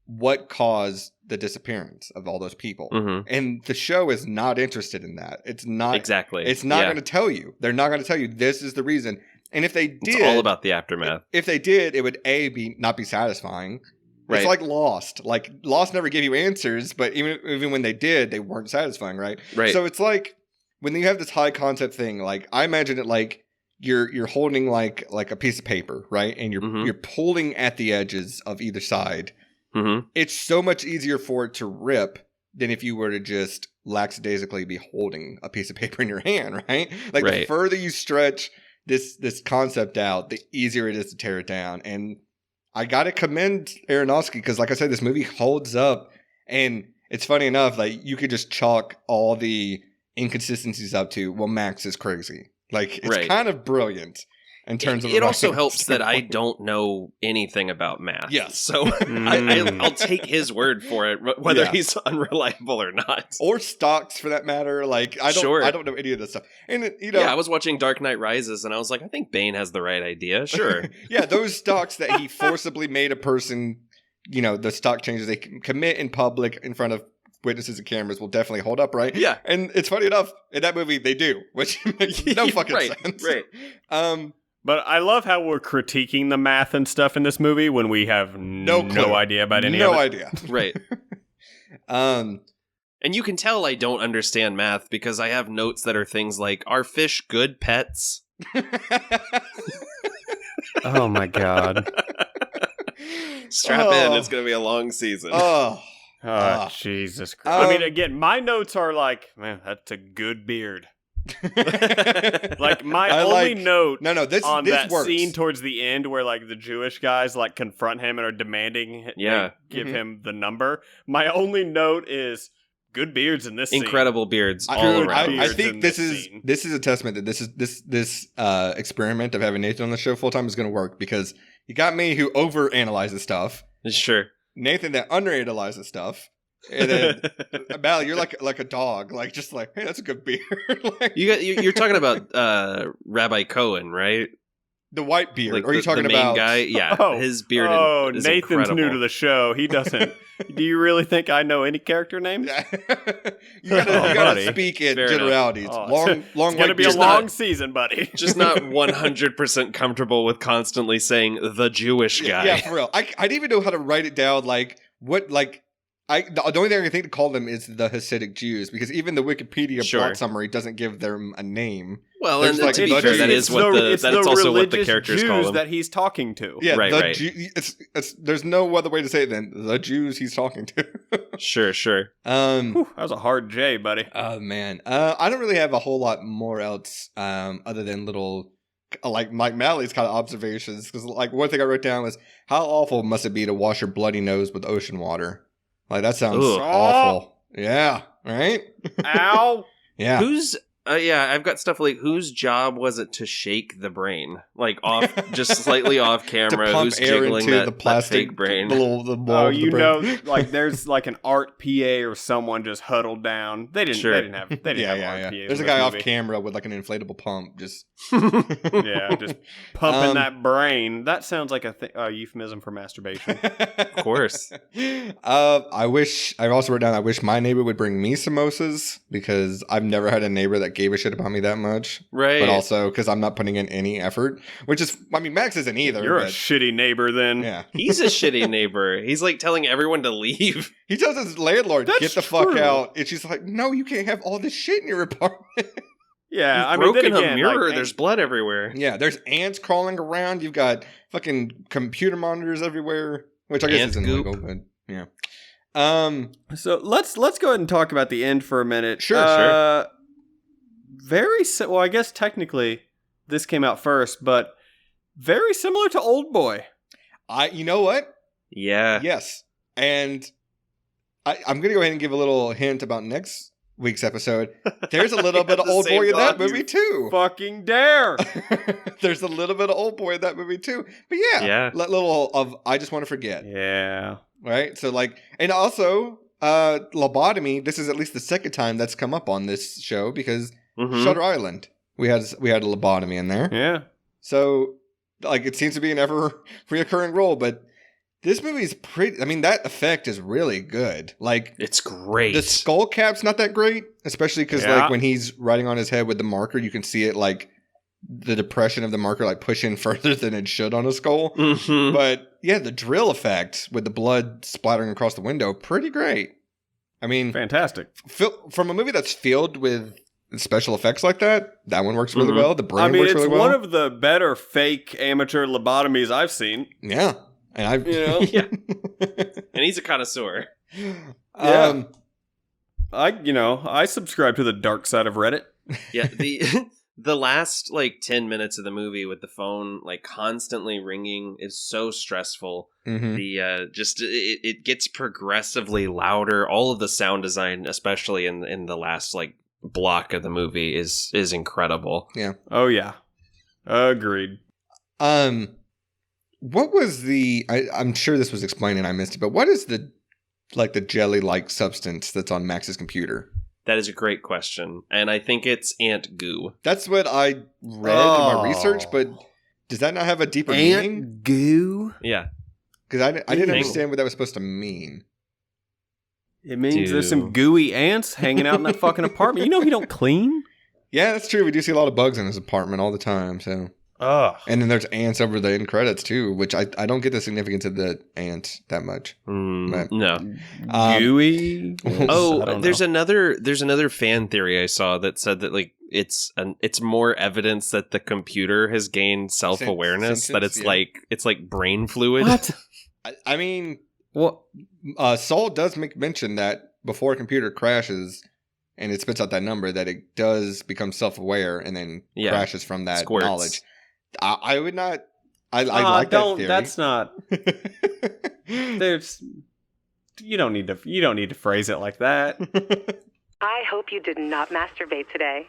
what caused the disappearance of all those people. And the show is not interested in that. It's not it's not going to tell you. They're not going to tell you this is the reason. And if they did, it's all about the aftermath. If they did, it would not be satisfying. It's like Lost. Like Lost never gave you answers, but even when they did, they weren't satisfying, right? So it's like when you have this high concept thing, like I imagine it like you're holding like a piece of paper, right? And you're pulling at the edges of either side. It's so much easier for it to rip than if you were to just lackadaisically be holding a piece of paper in your hand, right? Like the further you stretch this concept out, the easier it is to tear it down. And I gotta commend Aronofsky because, like I said, this movie holds up. And it's funny enough, like you could just chalk all the inconsistencies up to, well, Max is crazy. Like it's kind of brilliant in terms of it also helps that I don't know anything about math. So I'll take his word for it, whether he's unreliable or not, or stocks for that matter. Like I don't know any of this stuff. And you know, I was watching Dark Knight Rises and I was like, I think Bane has the right idea. Sure. Those stocks that he forcibly made a person, you know, the stock changes they commit in public in front of witnesses and cameras will definitely hold up, right? And it's funny enough, in that movie they do, which makes no fucking sense. But I love how we're critiquing the math and stuff in this movie when we have no idea about any of it. No idea. Right. And you can tell I don't understand math because I have notes that are things like, are fish good pets? Oh my God. Strap in, it's going to be a long season. Oh, Jesus Christ. I mean, again, my notes are like, man, that's a good beard. Like, my only note on that works. Scene towards the end where, like, the Jewish guys, like, confront him and are demanding give him the number. My only note is good beards in this Incredible scene. Beards all around. I think this is a testament that this experiment of having Nathan on the show full time is going to work, because you got me who overanalyzes stuff. Sure. Nathan that underanalyzes stuff. And then Mal, you're like a dog, like just like, hey, that's a good beer. Like, you're talking about Rabbi Cohen, right? The white beard. Like Or are you talking the main about guy? Yeah, his beard. Oh, is Nathan's incredible. new to the show. He doesn't. Do you really think I know any character names? Yeah. you gotta speak in Fair generalities. Oh, long it's white gonna be a beard. long season, buddy. Just not 100% comfortable with constantly saying the Jewish guy. Yeah, for real. I didn't even know how to write it down. Like what? Like the only thing I can think to call them is the Hasidic Jews, because even the Wikipedia plot summary doesn't give them a name. Well, and to be fair, that is what that's also what the characters Jews call them. that he's talking to. Yeah, right. There's no other way to say it than the Jews he's talking to. Sure. That was a hard J, buddy. Oh man, I don't really have a whole lot more else other than little like Mike Malley's kind of observations, because like one thing I wrote down was, how awful must it be to wash your bloody nose with ocean water? Like that sounds awful. Yeah, right? Ow. Yeah. Who's I've got stuff like, whose job was it to shake the brain? Like off, just slightly off camera. To pump who's air jiggling into that, the plastic fake brain? The wall of the brain. Like there's like an art PA or someone just huddled down. They didn't have art PA. There's a guy off camera with like an inflatable pump, just just pumping that brain. That sounds like a euphemism for masturbation. Of course. I also wrote down, I wish my neighbor would bring me samosas, because I've never had a neighbor that gave a shit about me that much. Right. But also because I'm not putting in any effort, which is, I mean, Max isn't either. You're a shitty neighbor then. Yeah. He's a shitty neighbor. He's like telling everyone to leave. He tells his landlord, That's get the true. fuck out. And she's like, no, you can't have all this shit in your apartment. Yeah, You've broken a mirror. There's blood everywhere. Yeah, there's ants crawling around. You've got fucking computer monitors everywhere, which I guess isn't illegal, but yeah. So let's go ahead and talk about the end for a minute. Sure. Well, I guess technically this came out first, but very similar to Old Boy. You know what? Yeah. Yes. And I'm going to go ahead and give a little hint about next week's episode. There's a little bit of Old Boy in that movie too. Fucking dare. There's a little bit of Old Boy in that movie too. But yeah. Little of I Just Want to Forget. Yeah. Right? So like, and also lobotomy, this is at least the second time that's come up on this show, because Shutter Island, we had a lobotomy in there. Yeah. So like, it seems to be an ever reoccurring role, but this movie is pretty, I mean, that effect is really good. Like, it's great. The skull cap's not that great, especially because like when he's writing on his head with the marker, you can see it like the depression of the marker like push in further than it should on a skull. But yeah, the drill effect with the blood splattering across the window, pretty great. I mean, fantastic. From a movie that's filled with special effects like that one works really well. The brain works really well. It's one of the better fake amateur lobotomies I've seen. Yeah. And and he's a connoisseur. Yeah. I subscribe to the dark side of Reddit. Yeah, the last like 10 minutes of the movie with the phone like constantly ringing is so stressful. The it gets progressively louder. All of the sound design, especially in the last like block of the movie, is incredible. Yeah. Oh yeah. Agreed. What was I'm sure this was explained and I missed it, but what is the jelly-like substance that's on Max's computer? That is a great question, and I think it's ant goo. That's what I read in my research, but does that not have a deeper meaning? Ant goo? Yeah. Because I didn't understand what that was supposed to mean. It means there's some gooey ants hanging out in that fucking apartment. You know he don't clean? Yeah, that's true. We do see a lot of bugs in his apartment all the time, so... And then there's ants over the end credits too, which I don't get the significance of the ants that much. No. Gooey. There's another fan theory I saw that said that like it's more evidence that the computer has gained self-awareness, that it's like brain fluid. What? I mean, what? Saul does make mention that before a computer crashes and it spits out that number, that it does become self-aware and then crashes from that knowledge. I would not. I like that theory. That's not. There's. You don't need to phrase it like that. I hope you did not masturbate today.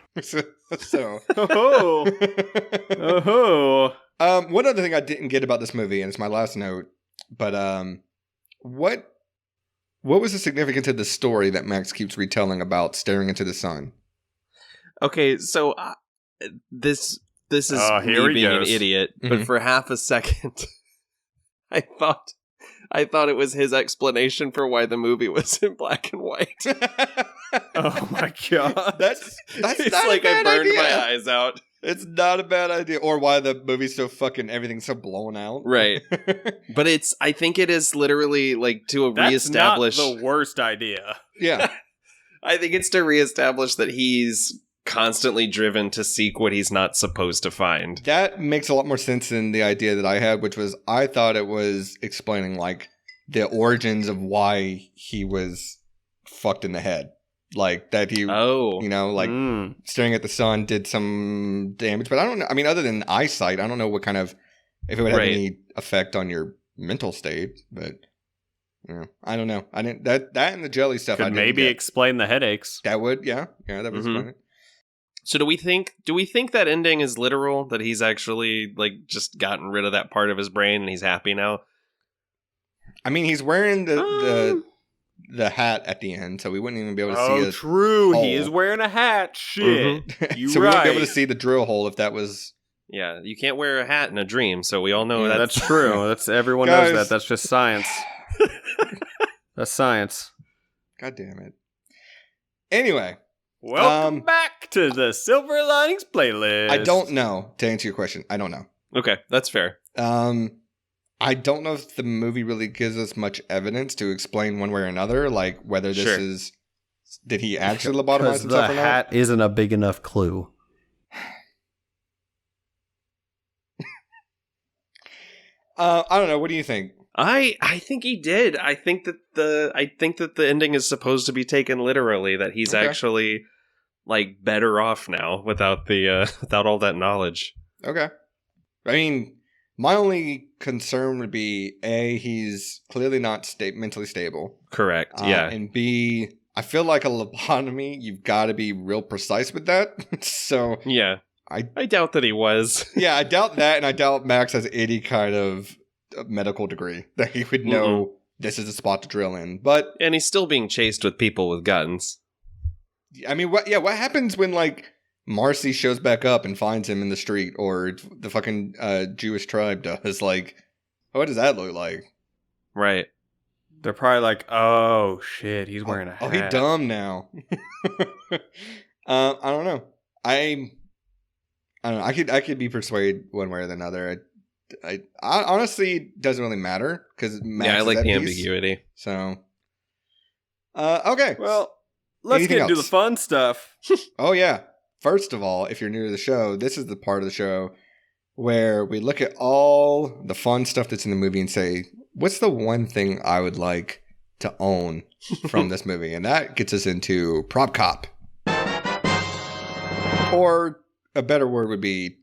One other thing I didn't get about this movie, and it's my last note, but what what was the significance of the story that Max keeps retelling about staring into the sun? Okay, so this is me being an idiot, but for half a second, I thought it was his explanation for why the movie was in black and white. Oh my god, that's it's not like a bad I burned idea. my eyes out. It's not a bad idea, or why the movie's so fucking everything's so blown out, right? But I think it is literally like to reestablish. That's not the worst idea. Yeah, I think it's to reestablish that he's constantly driven to seek what he's not supposed to find. That makes a lot more sense than the idea that I had, which was I thought it was explaining like the origins of why he was fucked in the head. Like that he, staring at the sun did some damage. But I don't know. I mean, other than eyesight, I don't know what kind of, if it would have any effect on your mental state. But, I don't know. I didn't, that and the jelly stuff. Could maybe explain the headaches. That would, that would explain it. So do we think that ending is literal? That he's actually like just gotten rid of that part of his brain and he's happy now? I mean, he's wearing the hat at the end, so we wouldn't even be able to see. Oh, true. He is wearing a hat. Shit. Mm-hmm. So we wouldn't be able to see the drill hole if that was. Yeah, you can't wear a hat in a dream, so we all know that's true. That's everyone knows that. That's just science. That's science. God damn it. Anyway. Welcome back to the Silver Linings playlist. I don't know, to answer your question. I don't know. Okay, that's fair. I don't know if the movie really gives us much evidence to explain one way or another, like whether this is... Did he actually lobotomize himself or not? The hat isn't a big enough clue. I don't know. What do you think? I think he did. I think that the ending is supposed to be taken literally. That he's actually like better off now without without all that knowledge. Okay. I mean, my only concern would be A, he's clearly not mentally stable. Correct. Yeah. And B, I feel like a lobotomy, you've got to be real precise with that. So yeah, I doubt that he was. Yeah, I doubt that, and I doubt Max has any kind of medical degree that he would know this is a spot to drill in. And he's still being chased with people with guns. I mean, what happens when like Marcy shows back up and finds him in the street, or the fucking Jewish tribe does? Like, what does that look like? Right. They're probably like, oh shit, he's wearing a hat. Oh, he dumb now. I don't know. I don't know. I could be persuaded one way or the other. I honestly doesn't really matter because I like the ambiguity. So, okay. Well, let's get into the fun stuff. Oh yeah. First of all, if you're new to the show, this is the part of the show where we look at all the fun stuff that's in the movie and say, what's the one thing I would like to own from this movie? And that gets us into prop cop. Or a better word would be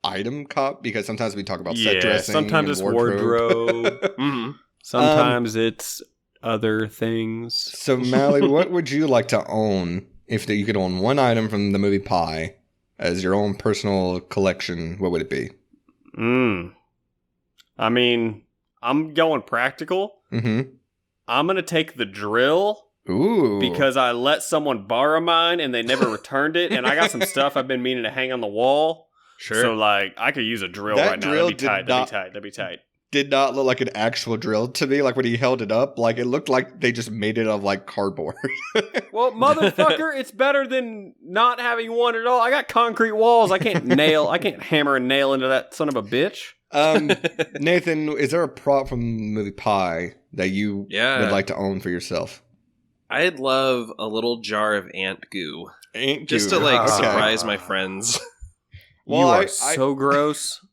item cop, because sometimes we talk about set dressing. Sometimes it's wardrobe. Sometimes it's other things. So, Mally, what would you like to own if you could own one item from the movie Pi as your own personal collection? What would it be? I mean, I'm going practical. I'm going to take the drill. Ooh. Because I let someone borrow mine and they never returned it. And I got some stuff I've been meaning to hang on the wall. Sure. So, like, I could use a drill right now. That'd be tight. Did not look like an actual drill to me. Like, when he held it up, like, it looked like they just made it of, like, cardboard. Well, motherfucker, it's better than not having one at all. I got concrete walls. I can't hammer a nail into that son of a bitch. Nathan, is there a prop from the movie Pi that you would like to own for yourself? I'd love a little jar of ant goo. Just to, like, surprise my friends. Well, you are so gross.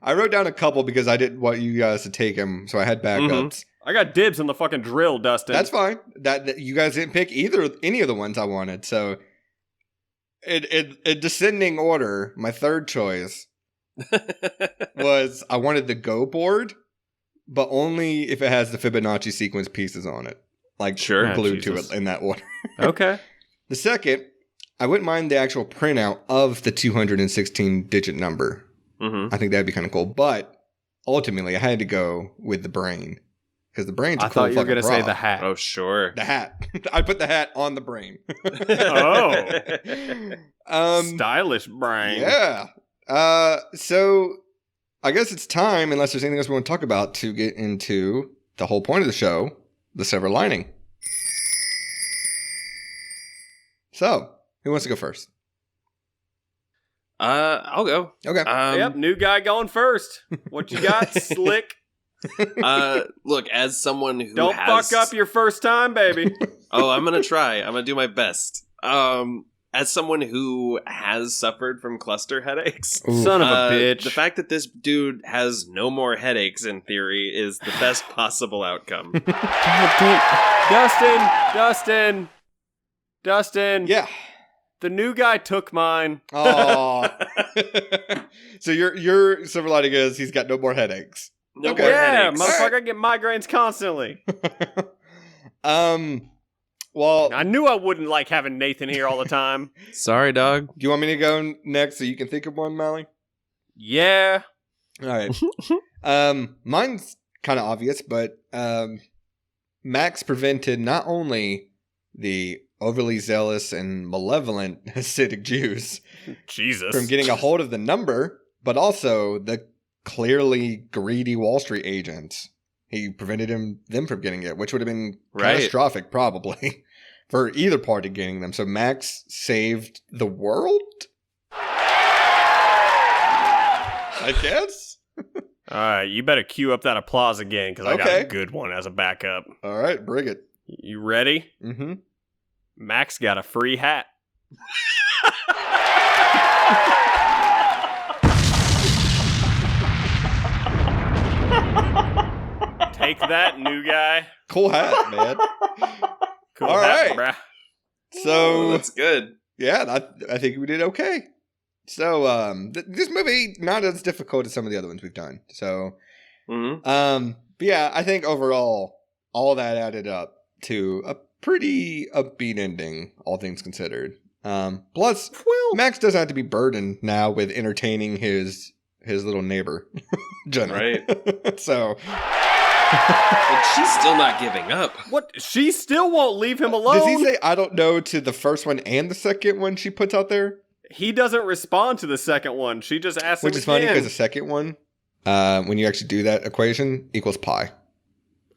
I wrote down a couple because I didn't want you guys to take them, so I had backups. I got dibs on the fucking drill, Dustin. That's fine. That you guys didn't pick any of the ones I wanted. So, in descending order, my third choice was I wanted the Go board, but only if it has the Fibonacci sequence pieces on it, like glued to it in that order. Okay. The second, I wouldn't mind the actual printout of the 216-digit number. I think that'd be kind of cool. But ultimately, I had to go with the brain. because the brain's a I cool thought you were going to say the hat. Oh, sure. The hat. I put the hat on the brain. Stylish brain. Yeah. So I guess it's time, unless there's anything else we want to talk about, to get into the whole point of the show, the silver lining. So, who wants to go first? I'll go. Okay. Yep, new guy going first. What you got, Slick? Look, as someone who Don't fuck up your first time, baby. Oh, I'm gonna try. I'm gonna do my best. As someone who has suffered from cluster headaches, son of a bitch, the fact that this dude has no more headaches, in theory, is the best possible outcome. Dustin. Yeah. The new guy took mine. Oh. So your silver lining is he's got no more headaches. No more headaches. Motherfucker, I get migraines constantly. Well, I knew I wouldn't like having Nathan here all the time. Sorry, dog. Do you want me to go next so you can think of one, Molly? Yeah. All right. Mine's kind of obvious, but Max prevented not only the overly zealous and malevolent Hasidic Jews from getting a hold of the number, but also the clearly greedy Wall Street agents. He prevented them from getting it, which would have been catastrophic probably for either party getting them. So Max saved the world? I guess? All right, you better cue up that applause again because I got a good one as a backup. All right, bring it. You ready? Mm-hmm. Max got a free hat. Take that, new guy. Cool hat, man. Cool All hat, right. bruh. So that's good. Yeah, I think we did okay. So this movie not as difficult as some of the other ones we've done. So, but yeah, I think overall all that added up to a pretty upbeat ending, all things considered. Plus, Max doesn't have to be burdened now with entertaining his little neighbor, Jenna. Right. So. But she's still not giving up. What? She still won't leave him alone? Does he say I don't know to the first one and the second one she puts out there? He doesn't respond to the second one. She just asks him Which is funny because the second one, when you actually do that equation, equals pi.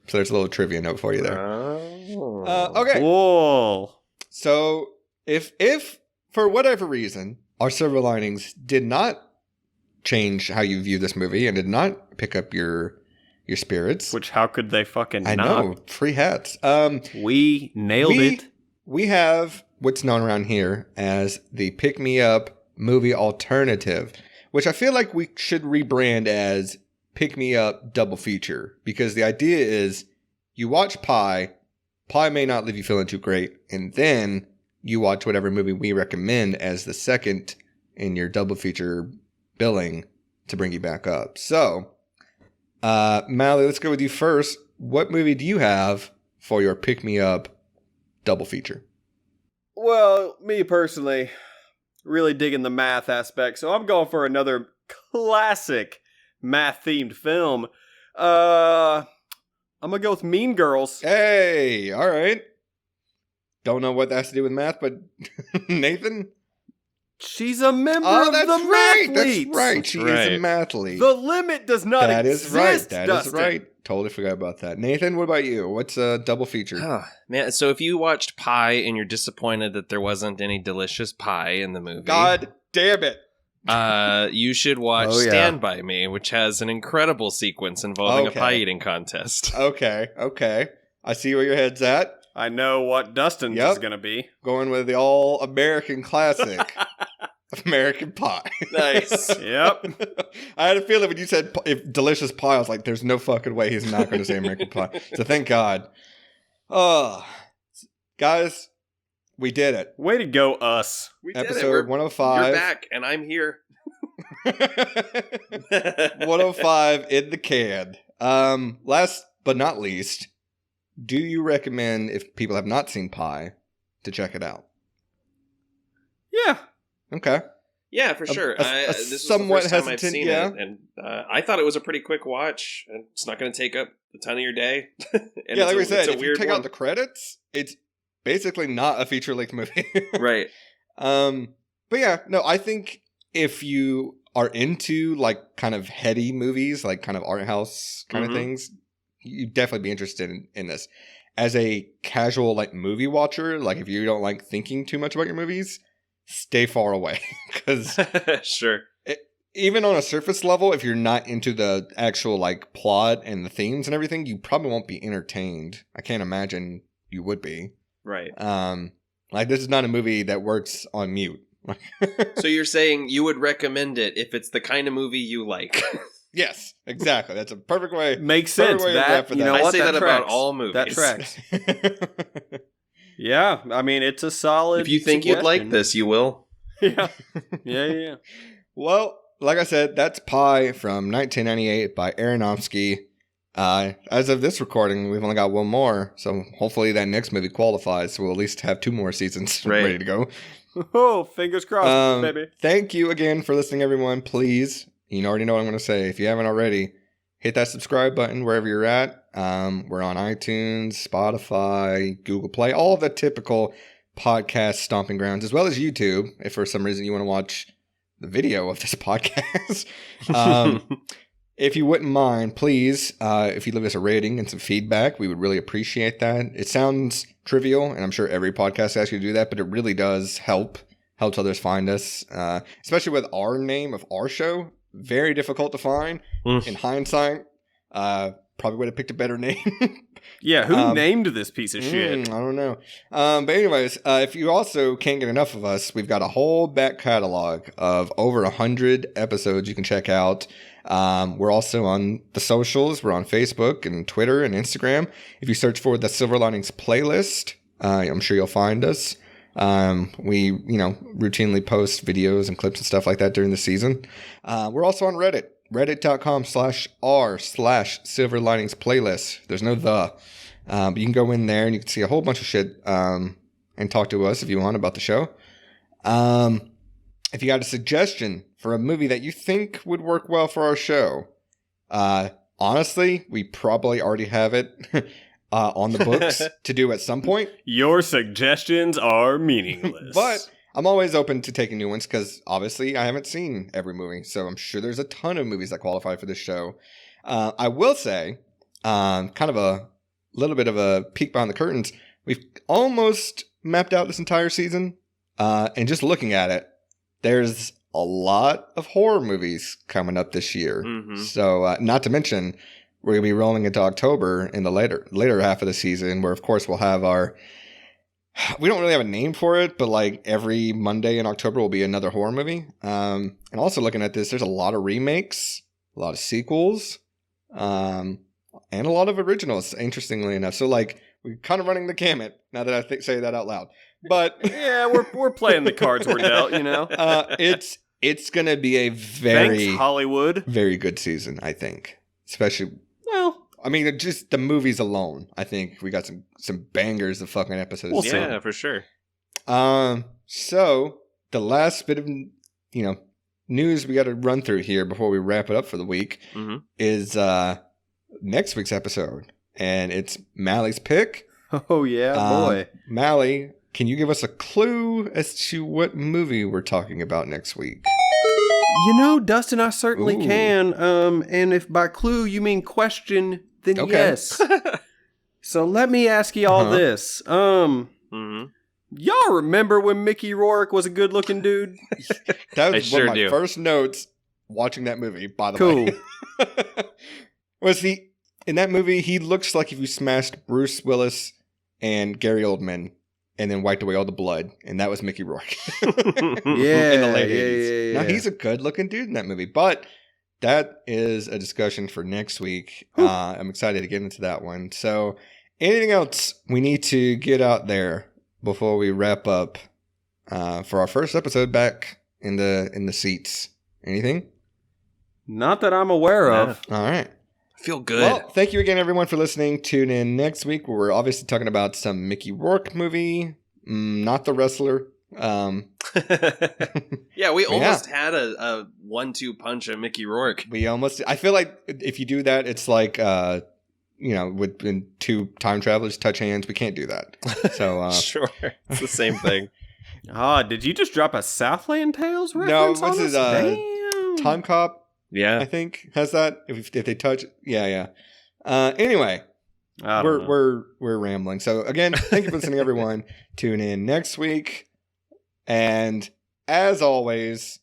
So there's a little trivia note for you there. Okay. Cool. So if for whatever reason our silver linings did not change how you view this movie and did not pick up your spirits, which how could they fucking I not? know, free hats. We nailed it. We have what's known around here as the Pick Me Up movie alternative, which I feel like we should rebrand as Pick Me Up double feature, because the idea is you watch Pi may not leave you feeling too great, and then you watch whatever movie we recommend as the second in your double feature billing to bring you back up. So, Mally, let's go with you first. What movie do you have for your Pick Me Up double feature? Well, me personally, really digging the math aspect, so I'm going for another classic math-themed film. I'm gonna go with Mean Girls. Hey, all right. Don't know what that has to do with math, but Nathan? She's a member of the mathletes. That's right. She is a mathlete. The limit does not exist. That is right. Totally forgot about that. Nathan, what about you? What's a double feature? Oh, man, so if you watched Pie and you're disappointed that there wasn't any delicious pie in the movie, God damn it! You should watch Stand By Me, which has an incredible sequence involving a pie eating contest. Okay. I see where your head's at. I know what Dustin's is going to be. Going with the all-American classic, American Pie. Nice. Yep. I had a feeling when you said if delicious pie, I was like, there's no fucking way he's not going to say American Pie. So thank God. Oh, guys, we did it. Way to go, us. We did Episode it. 105. You're back, and I'm here. 105 in the can. Last but not least, do you recommend, if people have not seen Pie, to check it out? Yeah. Okay. Yeah, for sure. This was somewhat the first time I've hesitant, seen it, and I thought it was a pretty quick watch. And it's not going to take up a ton of your day. Yeah, like we said, if you take out the credits, it's basically not a feature-length movie. Right. But yeah, no, I think if you are into like kind of heady movies, like kind of art house kind of things, you'd definitely be interested in this. As a casual like movie watcher, like if you don't like thinking too much about your movies, stay far away. Because sure. Even on a surface level, if you're not into the actual like plot and the themes and everything, you probably won't be entertained. I can't imagine you would be. Right. Like this is not a movie that works on mute. So you're saying you would recommend it if it's the kind of movie you like? Yes, exactly. That's a perfect way. Makes sense. That, you know what? I say that tracks. about all movies. That tracks. Yeah, I mean, it's a solid. If you think you'd like this, you will. Yeah. Yeah. Well, like I said, that's Pi from 1998 by Aronofsky. As of this recording, we've only got one more, so hopefully that next movie qualifies. So we'll at least have 2 more seasons ready to go. Oh, fingers crossed, baby. Thank you again for listening, everyone. Please, you already know what I'm going to say. If you haven't already, hit that subscribe button wherever you're at. We're on iTunes, Spotify, Google Play, all of the typical podcast stomping grounds, as well as YouTube, if for some reason you want to watch the video of this podcast. If you wouldn't mind, please, if you leave us a rating and some feedback, we would really appreciate that. It sounds trivial, and I'm sure every podcast asks you to do that, but it really does helps others find us, especially with our name of our show. Very difficult to find. In hindsight, probably would have picked a better name. Yeah, who named this piece of shit? I don't know. But anyways, if you also can't get enough of us, we've got a whole back catalog of over 100 episodes you can check out. We're also on the socials. We're on Facebook and Twitter and Instagram. If you search for the Silver Linings Playlist, I'm sure you'll find us. We, routinely post videos and clips and stuff like that during the season. We're also on Reddit. Reddit.com/r/Silver Linings Playlist. There's no the. But you can go in there and you can see a whole bunch of shit and talk to us if you want about the show. If you got a suggestion for a movie that you think would work well for our show, honestly, we probably already have it on the books to do at some point. Your suggestions are meaningless. But I'm always open to taking new ones because obviously I haven't seen every movie. So I'm sure there's a ton of movies that qualify for this show. I will say, kind of a little bit of a peek behind the curtains. We've almost mapped out this entire season. And just looking at it, there's a lot of horror movies coming up this year. Mm-hmm. So not to mention, we're going to be rolling into October in the later half of the season where, of course, we'll have we don't really have a name for it, but like every Monday in October will be another horror movie. And also looking at this, there's a lot of remakes, a lot of sequels, and a lot of originals, interestingly enough. So like we're kind of running the gamut now that I say that out loud. But yeah, we're playing the cards we're dealt, It's going to be a Thanks, Hollywood. very good season, I think. Especially, I mean, just the movies alone. I think we got some bangers of fucking episodes. For sure. So the last bit of news we got to run through here before we wrap it up for the week is next week's episode, and it's Mally's pick. Oh yeah, boy, Mally. Can you give us a clue as to what movie we're talking about next week? Dustin, I certainly can. And if by clue you mean question, then yes. So let me ask y'all this. Y'all remember when Mickey Rourke was a good-looking dude? That was one of my first notes watching that movie, by the way. Was he in that movie? He looks like if you smashed Bruce Willis and Gary Oldman and then wiped away all the blood, and that was Mickey Rourke. In the late 80s. Now, he's a good-looking dude in that movie, but that is a discussion for next week. I'm excited to get into that one. So, anything else we need to get out there before we wrap up for our first episode back in the seats? Anything? Not that I'm aware of. All right. Feel good. Well, thank you again, everyone, for listening. Tune in next week where we're obviously talking about some Mickey Rourke movie, not The Wrestler. Yeah, we almost had a 1-2 punch at Mickey Rourke. I feel like if you do that, it's like, when two time travelers touch hands, we can't do that. So sure, it's the same thing. Did you just drop a Southland Tales reference? No, what's his Time Cop? Yeah, I think has that. If they touch, yeah. Anyway, we're rambling. So again, thank you for listening, everyone. Tune in next week, and as always,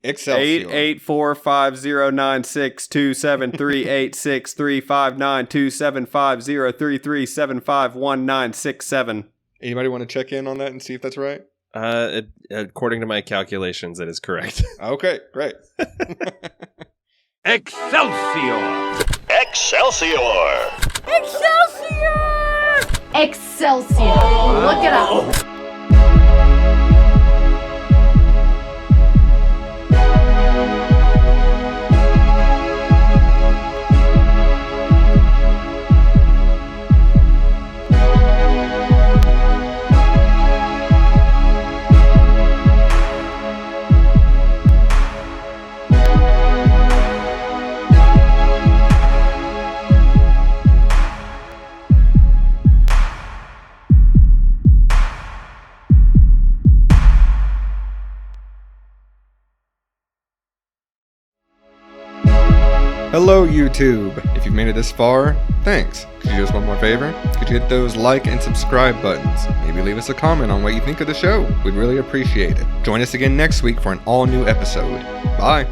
Excelsior. 844-509-6273-863-59275-033-751967. Anybody want to check in on that and see if that's right? According to my calculations, it is correct. Okay, great. Excelsior! Excelsior! Excelsior! Excelsior! Look it up. Hello, YouTube. If you've made it this far, thanks. Could you do us one more favor? Could you hit those like and subscribe buttons? Maybe leave us a comment on what you think of the show. We'd really appreciate it. Join us again next week for an all-new episode. Bye.